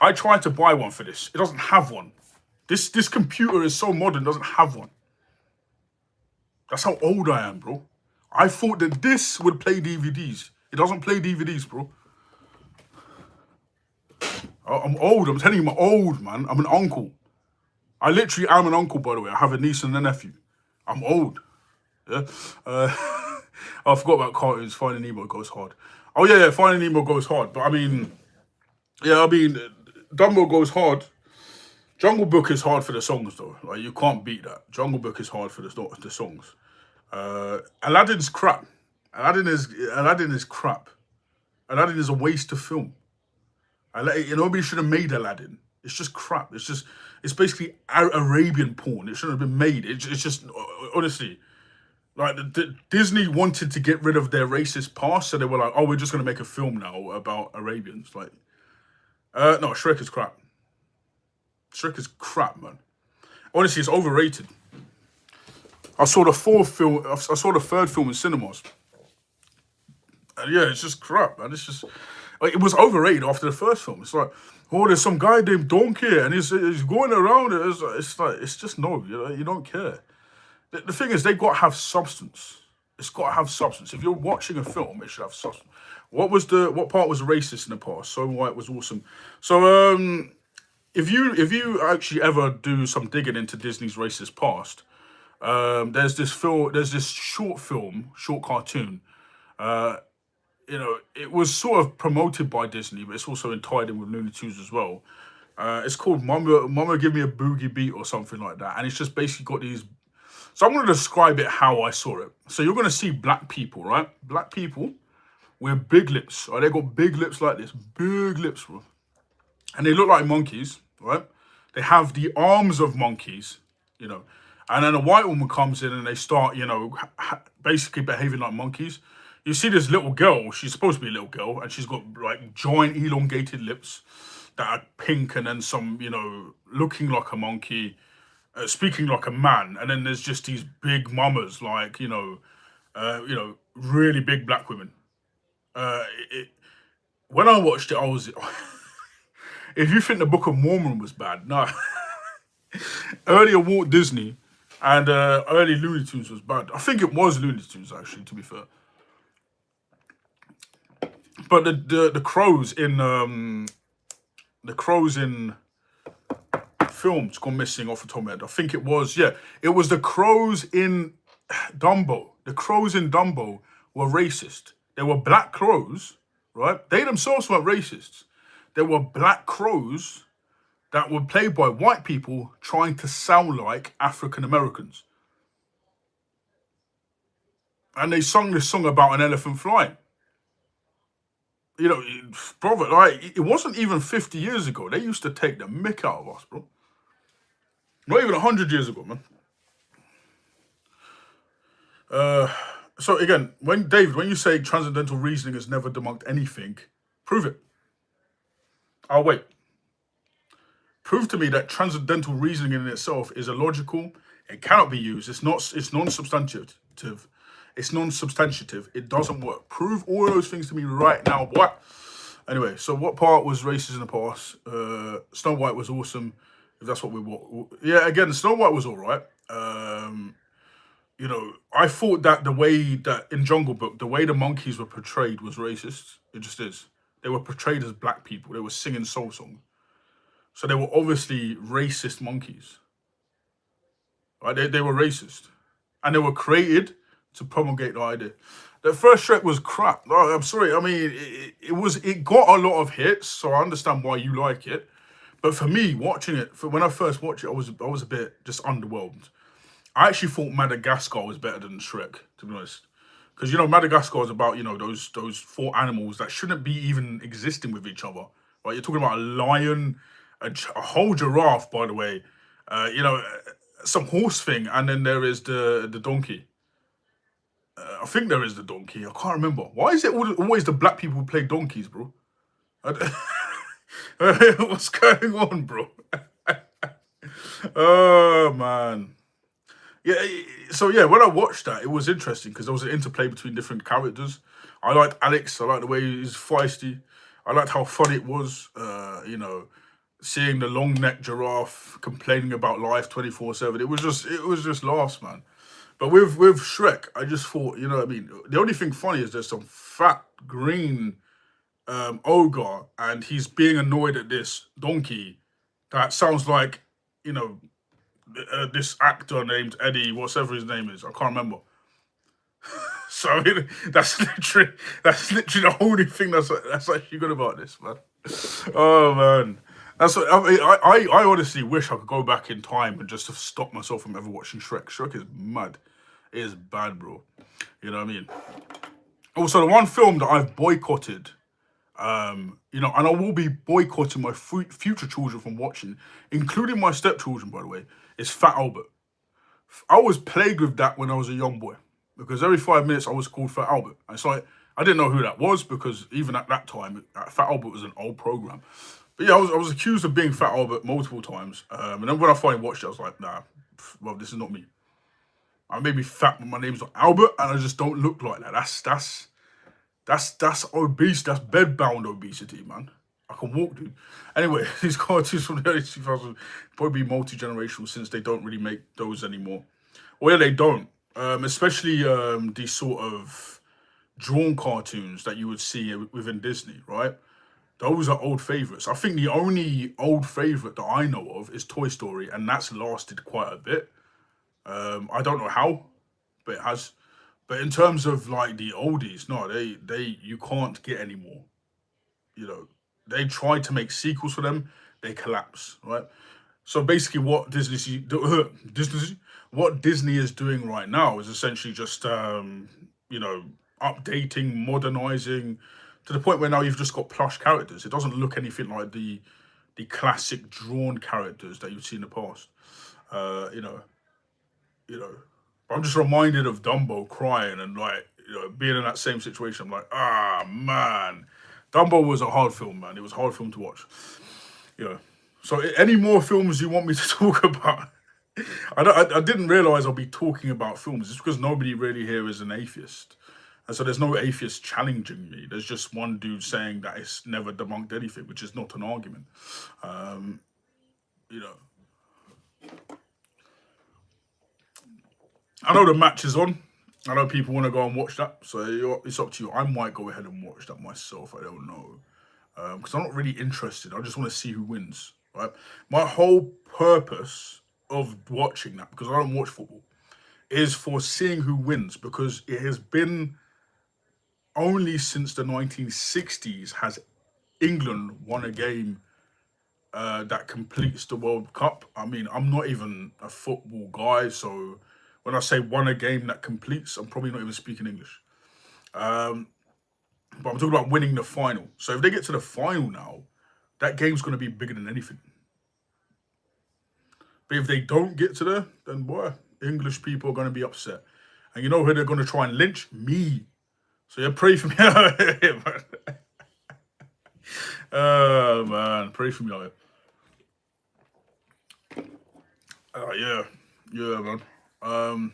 I tried to buy one for this. It doesn't have one. This computer is so modern, it doesn't have one. That's how old I am, bro. I thought that this would play DVDs. It doesn't play DVDs, bro. I'm old. I'm telling you, I'm old, man. I'm an uncle. I literally am an uncle, by the way. I have a niece and a nephew. I'm old. Yeah. I forgot about cartoons. Finding Nemo goes hard. Oh yeah, Finding Nemo goes hard. But I mean, Dumbo goes hard. Jungle Book is hard for the songs though. Like you can't beat that. Jungle Book is hard for the songs. Aladdin's crap. Aladdin is crap. Aladdin is a waste of film. Nobody should have made Aladdin. It's just crap. It's basically Arabian porn. It shouldn't have been made. It's just, honestly, like Disney wanted to get rid of their racist past, so they were like, oh, we're just going to make a film now about Arabians. Like, no, Shrek is crap. Shrek is crap, man. Honestly, it's overrated. I saw the third film in cinemas. And yeah, it's just crap, man. It's just, like, it was overrated after the first film. It's like, oh, there's some guy named Donkey, and he's going around it. It's just no, you don't care. The thing is, they've got to have substance. It's got to have substance. If you're watching a film, it should have substance. What part was racist in the past? So White was awesome. So if you actually ever do some digging into Disney's racist past, there's this short cartoon. Uh, it was sort of promoted by Disney, but it's also tied in with Looney Tunes as well. It's called Mama Give Me a Boogie Beat or something like that, and it's just basically got these. So I'm going to describe it how I saw it. So you're going to see black people, right? Black people with big lips. Right? They got big lips like this, big lips, bro, and they look like monkeys, right? They have the arms of monkeys, you know. And then a white woman comes in and they start, basically behaving like monkeys. You see this little girl, she's supposed to be a little girl, and she's got like giant elongated lips that are pink and then some, looking like a monkey, speaking like a man. And then there's just these big mamas, like, really big black women. Uh, it, when I watched it, I was, if you think the Book of Mormon was bad, no. Earlier Walt Disney and early Looney Tunes was bad. I think it was Looney Tunes actually, to be fair. But the crows in films gone missing off the top of my head. I think it was the crows in Dumbo. The crows in Dumbo were racist. They were black crows, right? They themselves weren't racists. They were black crows that were played by white people trying to sound like African Americans. And they sung this song about an elephant flying. Brother, like, it wasn't even 50 years ago. They used to take the mick out of us, bro. Not even 100 years ago, man. So again, when you say transcendental reasoning has never debunked anything, prove it. I'll wait. Prove to me that transcendental reasoning in itself is illogical. It cannot be used. It's non-substantive. It's non-substantiative. It doesn't work. Prove all those things to me right now. What? Anyway, so what part was racist in the past? Snow White was awesome. If that's what we want. Yeah, again, Snow White was all right. I thought that the way that in Jungle Book, the way the monkeys were portrayed was racist. It just is. They were portrayed as black people. They were singing soul songs. So they were obviously racist monkeys. Right? They were racist. And they were created to promulgate the idea. The first Shrek was crap. No, I'm sorry. I mean, it got a lot of hits, so I understand why you like it. But for me, watching it, when I first watched it, I was a bit just underwhelmed. I actually thought Madagascar was better than Shrek, to be honest. Because, Madagascar is about, those four animals that shouldn't be even existing with each other. Right? You're talking about a lion, a whole giraffe, by the way, some horse thing, and then there is the donkey. I think there is the donkey. I can't remember. Why is it always the black people who play donkeys, bro? What's going on, bro? Oh, man. Yeah, so yeah, when I watched that, it was interesting because there was an interplay between different characters. I liked Alex. I liked the way he's feisty. I liked how funny it was. Seeing the long neck giraffe complaining about life 24/7. It was just laughs, man. But with Shrek, I just thought, what I mean? The only thing funny is there's some fat green ogre, and he's being annoyed at this donkey that sounds like, this actor named Eddie, whatever his name is. I can't remember. So that's literally the only thing that's actually good about this, man. Oh man. That's what, I mean, I honestly wish I could go back in time and just have stopped myself from ever watching Shrek. Shrek is mad. It is bad, bro. You know what I mean? Also, the one film that I've boycotted, and I will be boycotting my future children from watching, including my stepchildren, by the way, is Fat Albert. I was plagued with that when I was a young boy because every 5 minutes I was called Fat Albert. And so I didn't know who that was because even at that time, Fat Albert was an old program. But yeah, I was accused of being Fat Albert multiple times. And then when I finally watched it, I was like, nah, well, this is not me. I may be fat, but my name's not Albert, and I just don't look like that. That's obese. That's bed-bound obesity, man. I can walk, dude. Anyway, these cartoons from the early 2000s probably be multi-generational since they don't really make those anymore. Well, yeah, they don't. Especially these sort of drawn cartoons that you would see within Disney, right? Those are old favorites. I think the only old favorite that I know of is Toy Story, and that's lasted quite a bit. I don't know how, but it has. But in terms of like the oldies, no, they you can't get any more. You know, they tried to make sequels for them, they collapse, right? So basically, what Disney, what Disney is doing right now is essentially just you know, updating, modernizing, to the point where now you've just got plush characters. It doesn't look anything like the classic drawn characters that you've seen in the past. You know, you know. But I'm just reminded of Dumbo crying and like being in that same situation. I'm like, ah man, Dumbo was a hard film, man. It was a hard film to watch. You know. So any more films you want me to talk about? I didn't realize I'll be talking about films. It's because nobody really here is an atheist. And so there's no atheist challenging me. There's just one dude saying that it's never debunked anything, which is not an argument. Um, you know, I know the match is on. I know people want to go and watch that. So it's up to you. I might go ahead and watch that myself. I don't know. Because I'm not really interested. I just want to see who wins, right? My whole purpose of watching that, because I don't watch football, is for seeing who wins, because it has been only since the 1960s has England won a game that completes the World Cup. I mean, I'm not even a football guy, so when I say won a game that completes, I'm probably not even speaking English. Um, but I'm talking about winning the final. So if they get to the final now, that game's going to be bigger than anything. But if they don't get to there, then boy, English people are going to be upset. And you know who they're going to try and lynch? Me. So yeah, pray for me. Oh man, pray for me. Yeah, yeah, man. Um,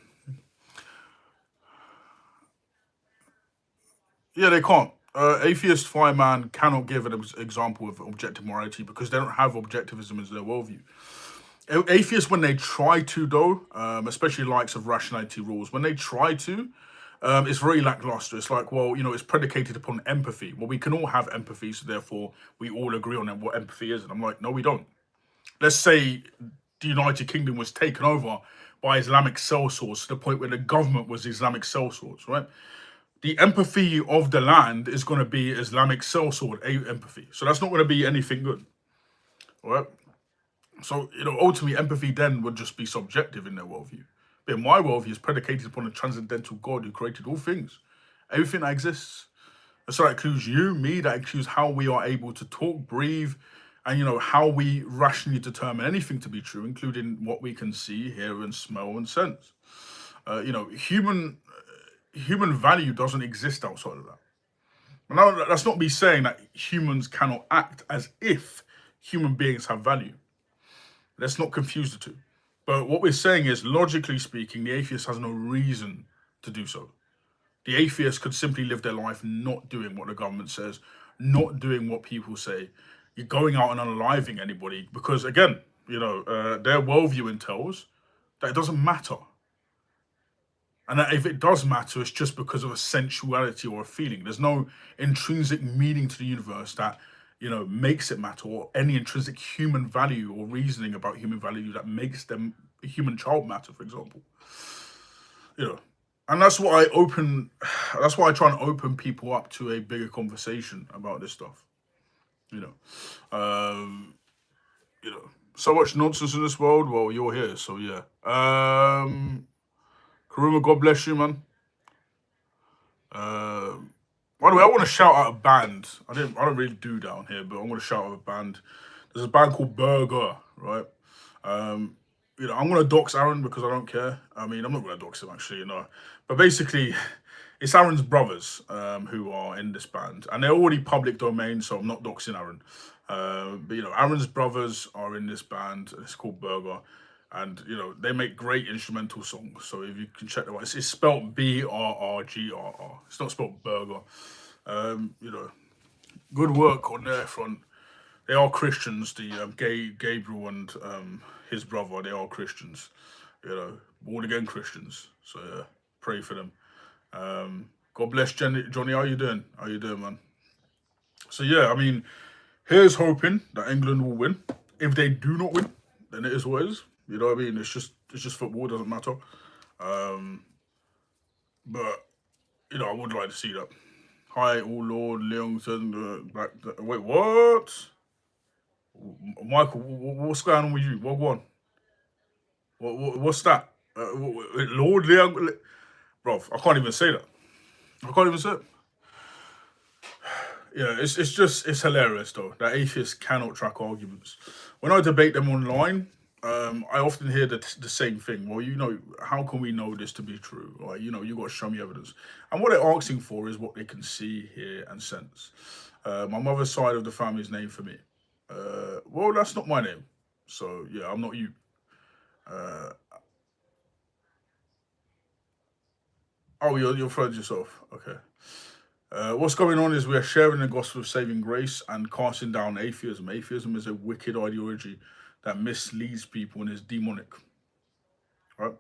yeah, they can't. Atheist fireman cannot give an example of objective morality because they don't have objectivism as their worldview. Atheists, when they try to, though, especially likes of rationality rules, when they try to, it's very lackluster. It's like, well, it's predicated upon empathy. Well, we can all have empathy, so therefore we all agree on what empathy is. And I'm like, no, we don't. Let's say the United Kingdom was taken over by Islamic sellswords to the point where the government was Islamic sellswords, right? The empathy of the land is going to be Islamic sellsword empathy. So that's not going to be anything good, right? So, ultimately, empathy then would just be subjective in their worldview. But in my worldview, is predicated upon a transcendental God who created all things, everything that exists. And so that includes you, me, that includes how we are able to talk, breathe, and, how we rationally determine anything to be true, including what we can see, hear, and smell and sense. Human value doesn't exist outside of that. Now, that's not me saying that humans cannot act as if human beings have value. Let's not confuse the two. But what we're saying is, logically speaking, the atheist has no reason to do so. The atheist could simply live their life not doing what the government says, not doing what people say. You're going out and unaliving anybody because, again, their worldview entails that it doesn't matter. And that if it does matter, it's just because of a sensuality or a feeling. There's no intrinsic meaning to the universe that, makes it matter, or any intrinsic human value or reasoning about human value that makes them a human child matter, for example. You know. And that's what that's why I try and open people up to a bigger conversation about this stuff. You know. You know. So much nonsense in this world. Well, you're here, so yeah. Karuma, God bless you, man. By the way, I want to shout out a band. I don't really do down here, but I want to shout out a band. There's a band called Burger, right? Um, I'm gonna dox Aaron because I don't care. I mean, I'm not gonna dox him actually, But basically, it's Aaron's brothers who are in this band, and they're already public domain, so I'm not doxing Aaron. But Aaron's brothers are in this band. It's called Burger, and they make great instrumental songs. So if you can check them out, it's spelled Brrgr. It's not spelled Burger. Good work on their front. They are Christians. The Gabriel and his brother, they are Christians. Born again Christians. So yeah, pray for them. God bless Johnny. How you doing? How you doing, man? So yeah, I mean, Here's hoping that England will win. If they do not win, then it is what it is. You know what I mean? It's just football. It doesn't matter. Um, but I would like to see that. Hi, oh Lord, Leongton. Wait, what? Michael, what's going on with you? What one? What's that? Lord Leong, bro. I can't even say that. I can't even say it. Yeah, it's hilarious though that atheists cannot track arguments. When I debate them online, I often hear the same thing. Well, how can we know this to be true? Or you got to show me evidence. And what they're asking for is what they can see, hear, and sense. My mother's side of the family's name for me. Well, that's not my name. So yeah, I'm not you. Uh, oh, you're friends yourself. Okay. What's going on is we are sharing the gospel of saving grace and casting down atheism. Atheism is a wicked ideology that misleads people and is demonic. Right?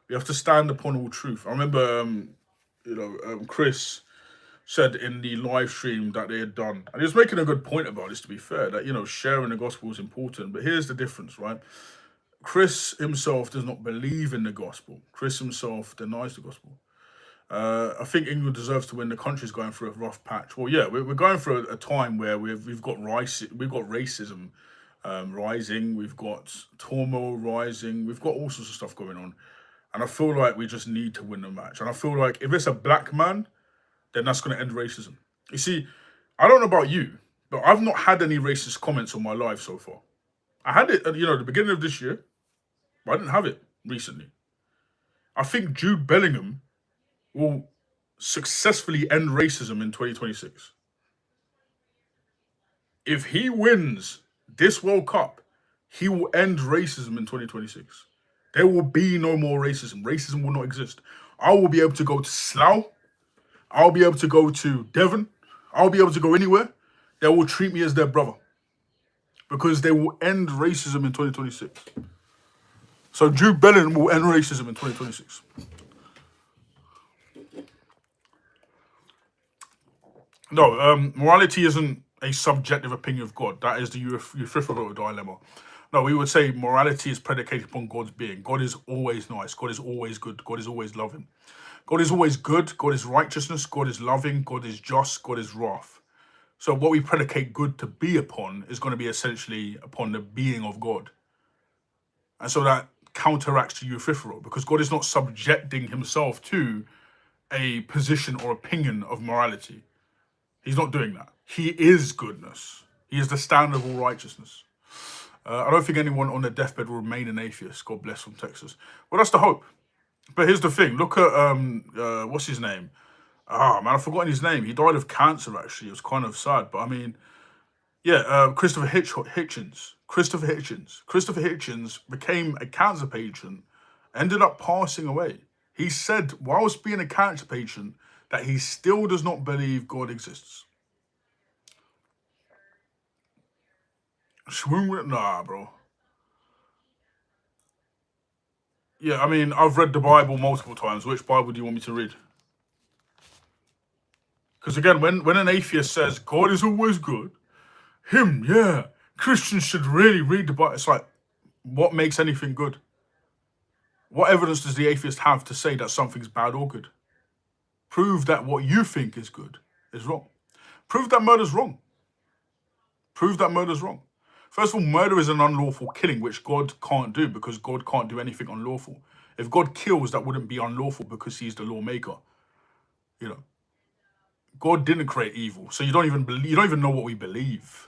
We have to stand upon all truth. I remember, Chris said in the live stream that they had done, and he was making a good point about this. To be fair, that sharing the gospel is important. But here's the difference, right? Chris himself does not believe in the gospel. Chris himself denies the gospel. I think England deserves to win. The country's going through a rough patch. Well, yeah, we're going through a time where we've got racism rising, we've got turmoil rising, we've got all sorts of stuff going on, and I feel like we just need to win the match. And I feel like if it's a black man, then that's going to end racism. You see, I don't know about you, but I've not had any racist comments on my life so far. I had it at the beginning of this year, but I didn't have it recently. I think Jude Bellingham will successfully end racism in 2026. If he wins this World Cup, he will end racism in 2026. There will be no more racism. Racism will not exist. I will be able to go to Slough. I'll be able to go to Devon. I'll be able to go anywhere. They will treat me as their brother because they will end racism in 2026. So Jude Bellingham will end racism in 2026. No, morality isn't a subjective opinion of God. That is the Euthyphro dilemma. No, we would say morality is predicated upon God's being. God is always nice. God is always good. God is always loving. God is always good. God is righteousness. God is loving. God is just. God is wrath. So what we predicate good to be upon is going to be essentially upon the being of God. And so that counteracts the Euthyphro because God is not subjecting himself to a position or opinion of morality. He's not doing that. He is goodness. He is the standard of all righteousness. I don't think anyone on their deathbed will remain an atheist. God bless from Texas. Well, that's the hope. But here's the thing. Look at, what's his name? Ah, man, I've forgotten his name. He died of cancer, actually. It was kind of sad. But, I mean, yeah, Christopher Hitchens. Christopher Hitchens became a cancer patient, ended up passing away. He said, whilst being a cancer patient, that he still does not believe God exists. Nah, bro. Yeah, I mean, I've read the Bible multiple times. Which Bible do you want me to read? Because again, when an atheist says God is always good, Christians should really read the Bible. It's like, what makes anything good? What evidence does the atheist have to say that something's bad or good? Prove that what you think is good is wrong. Prove that murder's wrong. Prove that murder's wrong. First of all, murder is an unlawful killing, which God can't do because God can't do anything unlawful. If God kills, that wouldn't be unlawful because he's the lawmaker. You know, God didn't create evil, so you don't even know what we believe.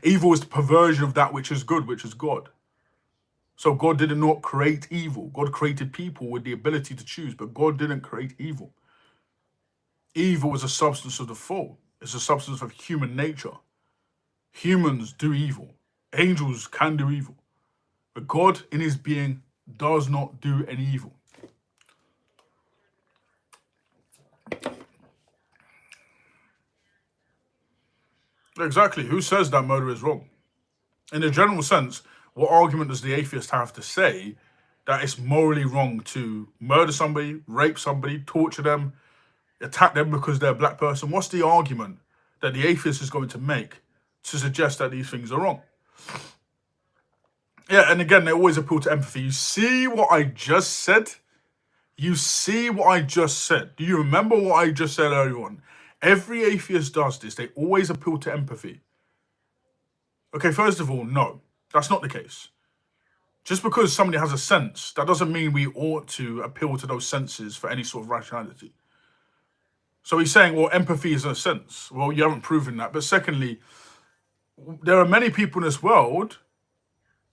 Evil is the perversion of that which is good, which is God. So God did not create evil. God created people with the ability to choose, but God didn't create evil. Evil is a substance of the fall. It's a substance of human nature. Humans do evil. Angels can do evil. But God, in his being, does not do any evil. Exactly. Who says that murder is wrong? In a general sense, what argument does the atheist have to say that it's morally wrong to murder somebody, rape somebody, torture them, attack them because they're a black person? What's the argument that the atheist is going to make to suggest that these things are wrong. Yeah, and again, they always appeal to empathy. You see what I just said? You see what I just said? Do you remember what I just said earlier on? Every atheist does this. They always appeal to empathy. Okay, first of all, no, that's not the case. Just because somebody has a sense, that doesn't mean we ought to appeal to those senses for any sort of rationality. So he's saying, well, empathy is a sense. Well, you haven't proven that. But secondly, there are many people in this world,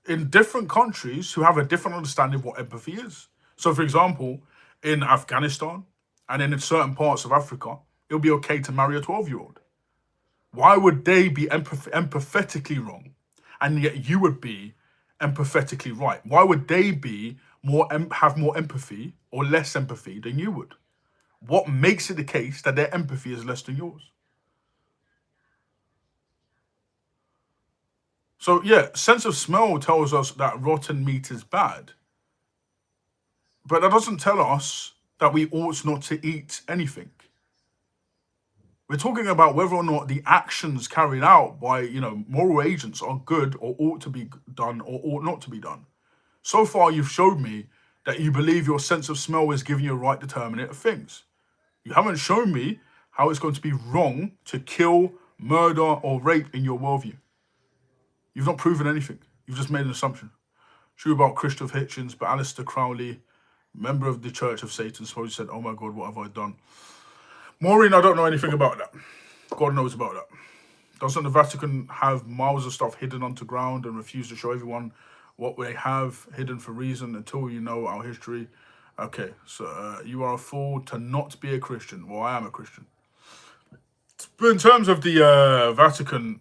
in different countries, who have a different understanding of what empathy is. So, for example, in Afghanistan and in certain parts of Africa, it'll be okay to marry a 12-year-old. Why would they be empathetically wrong, and yet you would be empathetically right? Why would they be have more empathy or less empathy than you would? What makes it the case that their empathy is less than yours? So yeah, sense of smell tells us that rotten meat is bad. But that doesn't tell us that we ought not to eat anything. We're talking about whether or not the actions carried out by, moral agents are good or ought to be done or ought not to be done. So far, you've showed me that you believe your sense of smell is giving you a right determinant of things. You haven't shown me how it's going to be wrong to kill, murder, or rape in your worldview. You've not proven anything. You've just made an assumption. True about Christopher Hitchens, but Aleister Crowley, member of the Church of Satan, supposedly said, "Oh my God, what have I done?" Maureen, I don't know anything about that. God knows about that. Doesn't the Vatican have miles of stuff hidden underground and refuse to show everyone what they have hidden for reason until you know our history? Okay, so you are a fool to not be a Christian. Well, I am a Christian. But in terms of the Vatican,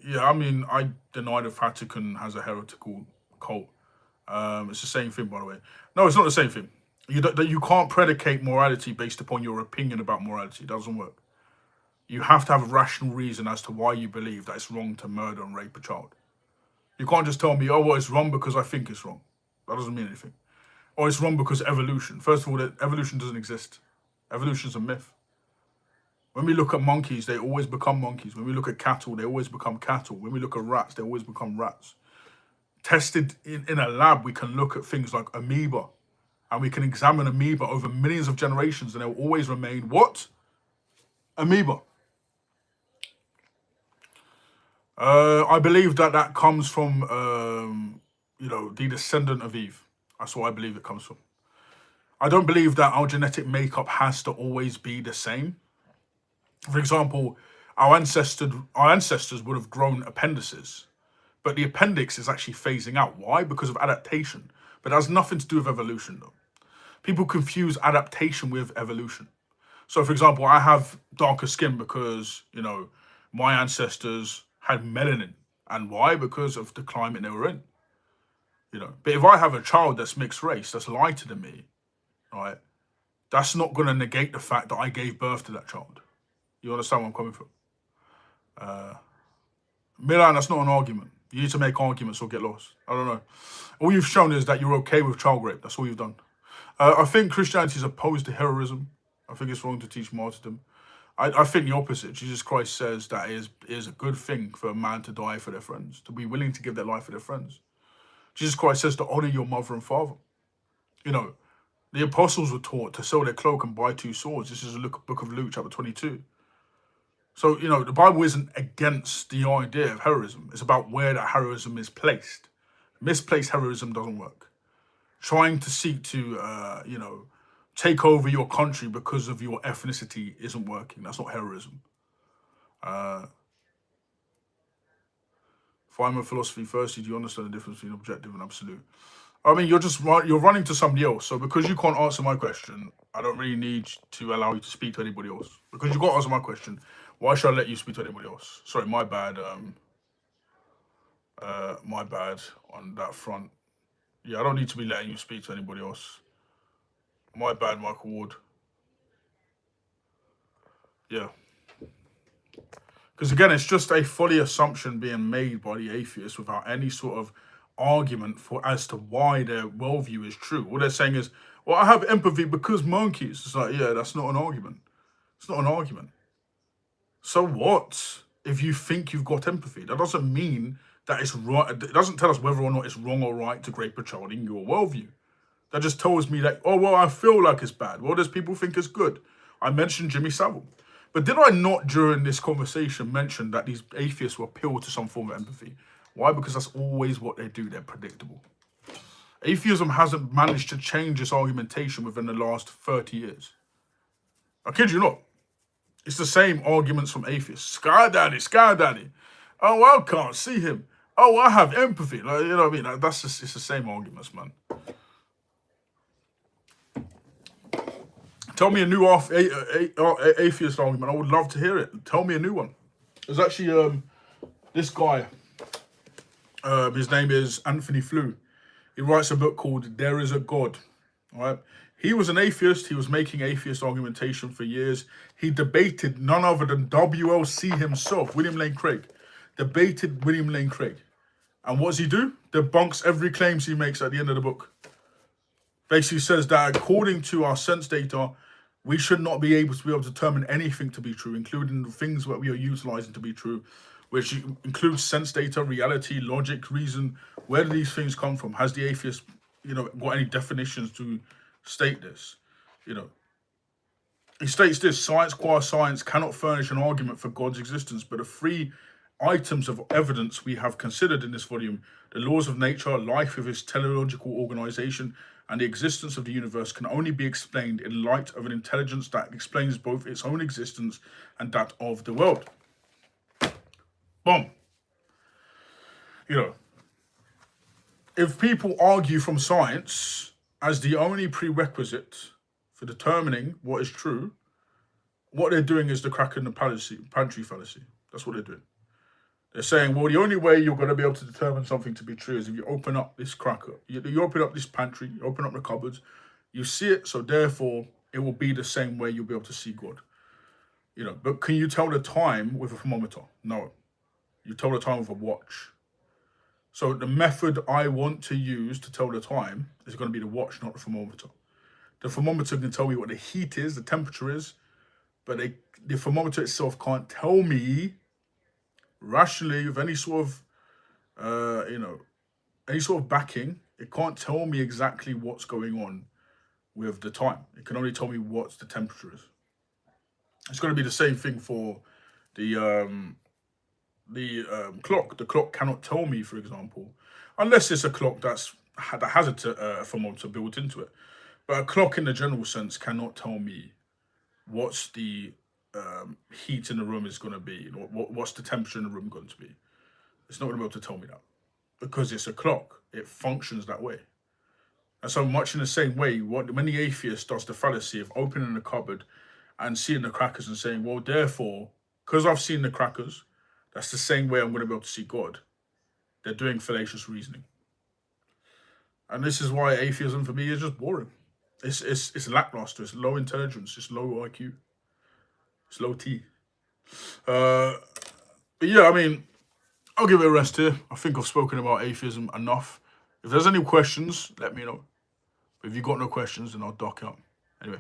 yeah, I mean, I deny the Vatican has a heretical cult. It's the same thing, by the way. No, it's not the same thing. You can't predicate morality based upon your opinion about morality. It doesn't work. You have to have a rational reason as to why you believe that it's wrong to murder and rape a child. You can't just tell me, oh, well, it's wrong because I think it's wrong. That doesn't mean anything. Or it's wrong because evolution. First of all, evolution doesn't exist. Evolution is a myth. When we look at monkeys, they always become monkeys. When we look at cattle, they always become cattle. When we look at rats, they always become rats. Tested in a lab, we can look at things like amoeba. And we can examine amoeba over millions of generations, and they will always remain what? Amoeba. I believe that comes from, the descendant of Eve. That's what I believe it comes from. I don't believe that our genetic makeup has to always be the same. For example, our ancestors would have grown appendices, but the appendix is actually phasing out. Why? Because of adaptation. But it has nothing to do with evolution, though. People confuse adaptation with evolution. So, for example, I have darker skin because, my ancestors had melanin. And why? Because of the climate they were in. But if I have a child that's mixed race, that's lighter than me, right, that's not going to negate the fact that I gave birth to that child. You understand where I'm coming from? Milan, that's not an argument. You need to make arguments or get lost. I don't know. All you've shown is that you're okay with child rape. That's all you've done. I think Christianity is opposed to heroism. I think it's wrong to teach martyrdom. I think the opposite. Jesus Christ says that it is a good thing for a man to die for their friends, to be willing to give their life for their friends. Jesus Christ says to honor your mother and father. The apostles were taught to sell their cloak and buy 2 swords. This is the book of Luke, chapter 22. So, the Bible isn't against the idea of heroism. It's about where that heroism is placed. Misplaced heroism doesn't work. Trying to seek to, take over your country because of your ethnicity isn't working. That's not heroism. Final philosophy. Firstly, do you understand the difference between objective and absolute? I mean, you're running to somebody else. So because you can't answer my question, I don't really need to allow you to speak to anybody else. Because you can't answer my question, why should I let you speak to anybody else? Sorry, my bad. My bad on that front. Yeah, I don't need to be letting you speak to anybody else. My bad, Michael Ward. Yeah. Because again, it's just a folly assumption being made by the atheists without any sort of argument as to why their worldview is true. All they're saying is, well, I have empathy because monkeys. It's like, yeah, that's not an argument. It's not an argument. So what? if you think you've got empathy. That doesn't mean that it's right. It doesn't tell us whether or not it's wrong or right to grape a child in your worldview. That just tells me that, oh, well, I feel like it's bad. Well, there's people think it's good. I mentioned Jimmy Savile. But did I not, during this conversation, mention that these atheists will appeal to some form of empathy? Why? Because that's always what they do. They're predictable. Atheism hasn't managed to change its argumentation within the last 30 years. I kid you not. It's the same arguments from atheists. Sky daddy, sky daddy. Oh, I can't see him. Oh, I have empathy. Like, you know what I mean? That's just, it's the same arguments, man. Tell me a new atheist argument. I would love to hear it. Tell me a new one. There's actually this guy. His name is Anthony Flew. He writes a book called There Is a God. All right. He was an atheist. He was making atheist argumentation for years. He debated none other than WLC himself, William Lane Craig. Debated William Lane Craig. And what does he do? Debunks every claim he makes at the end of the book. Basically says that according to our sense data, we should not be able to determine anything to be true, including the things that we are utilizing to be true, which includes sense data, reality, logic, reason. Where do these things come from? Has the atheist, got any definitions to state this? He states this: science qua science cannot furnish an argument for God's existence, but the three items of evidence we have considered in this volume, the laws of nature, life with its teleological organization, and the existence of the universe, can only be explained in light of an intelligence that explains both its own existence and that of the world. Boom. If people argue from science as the only prerequisite for determining what is true, what they're doing is the crack in the pantry fallacy. That's what they're doing. They're saying, well, the only way you're going to be able to determine something to be true is if you open up this cracker. You open up this pantry, you open up the cupboards, you see it, so therefore it will be the same way you'll be able to see God. But can you tell the time with a thermometer? No. You tell the time with a watch. So the method I want to use to tell the time is going to be the watch, not the thermometer. The thermometer can tell me what the heat is, the temperature is, but the thermometer itself can't tell me rationally with any sort of, any sort of backing. It can't tell me exactly what's going on with the time. It can only tell me what the temperature is. It's going to be the same thing for the clock. The clock cannot tell me, for example, unless it's a clock that has a thermometer built into it. But a clock in the general sense cannot tell me what's the heat in the room is going to be, what's the temperature in the room going to be. It's not going to be able to tell me that because it's a clock. It functions that way. And so much in the same way, when the atheist does the fallacy of opening the cupboard and seeing the crackers and saying, well, therefore, because I've seen the crackers, that's the same way I'm going to be able to see God. They're doing fallacious reasoning. And this is why atheism for me is just boring. It's lackluster. It's low intelligence. It's low IQ. It's low T. But yeah, I mean, I'll give it a rest here. I think I've spoken about atheism enough. If there's any questions, let me know. If you've got no questions, then I'll dock out. Anyway.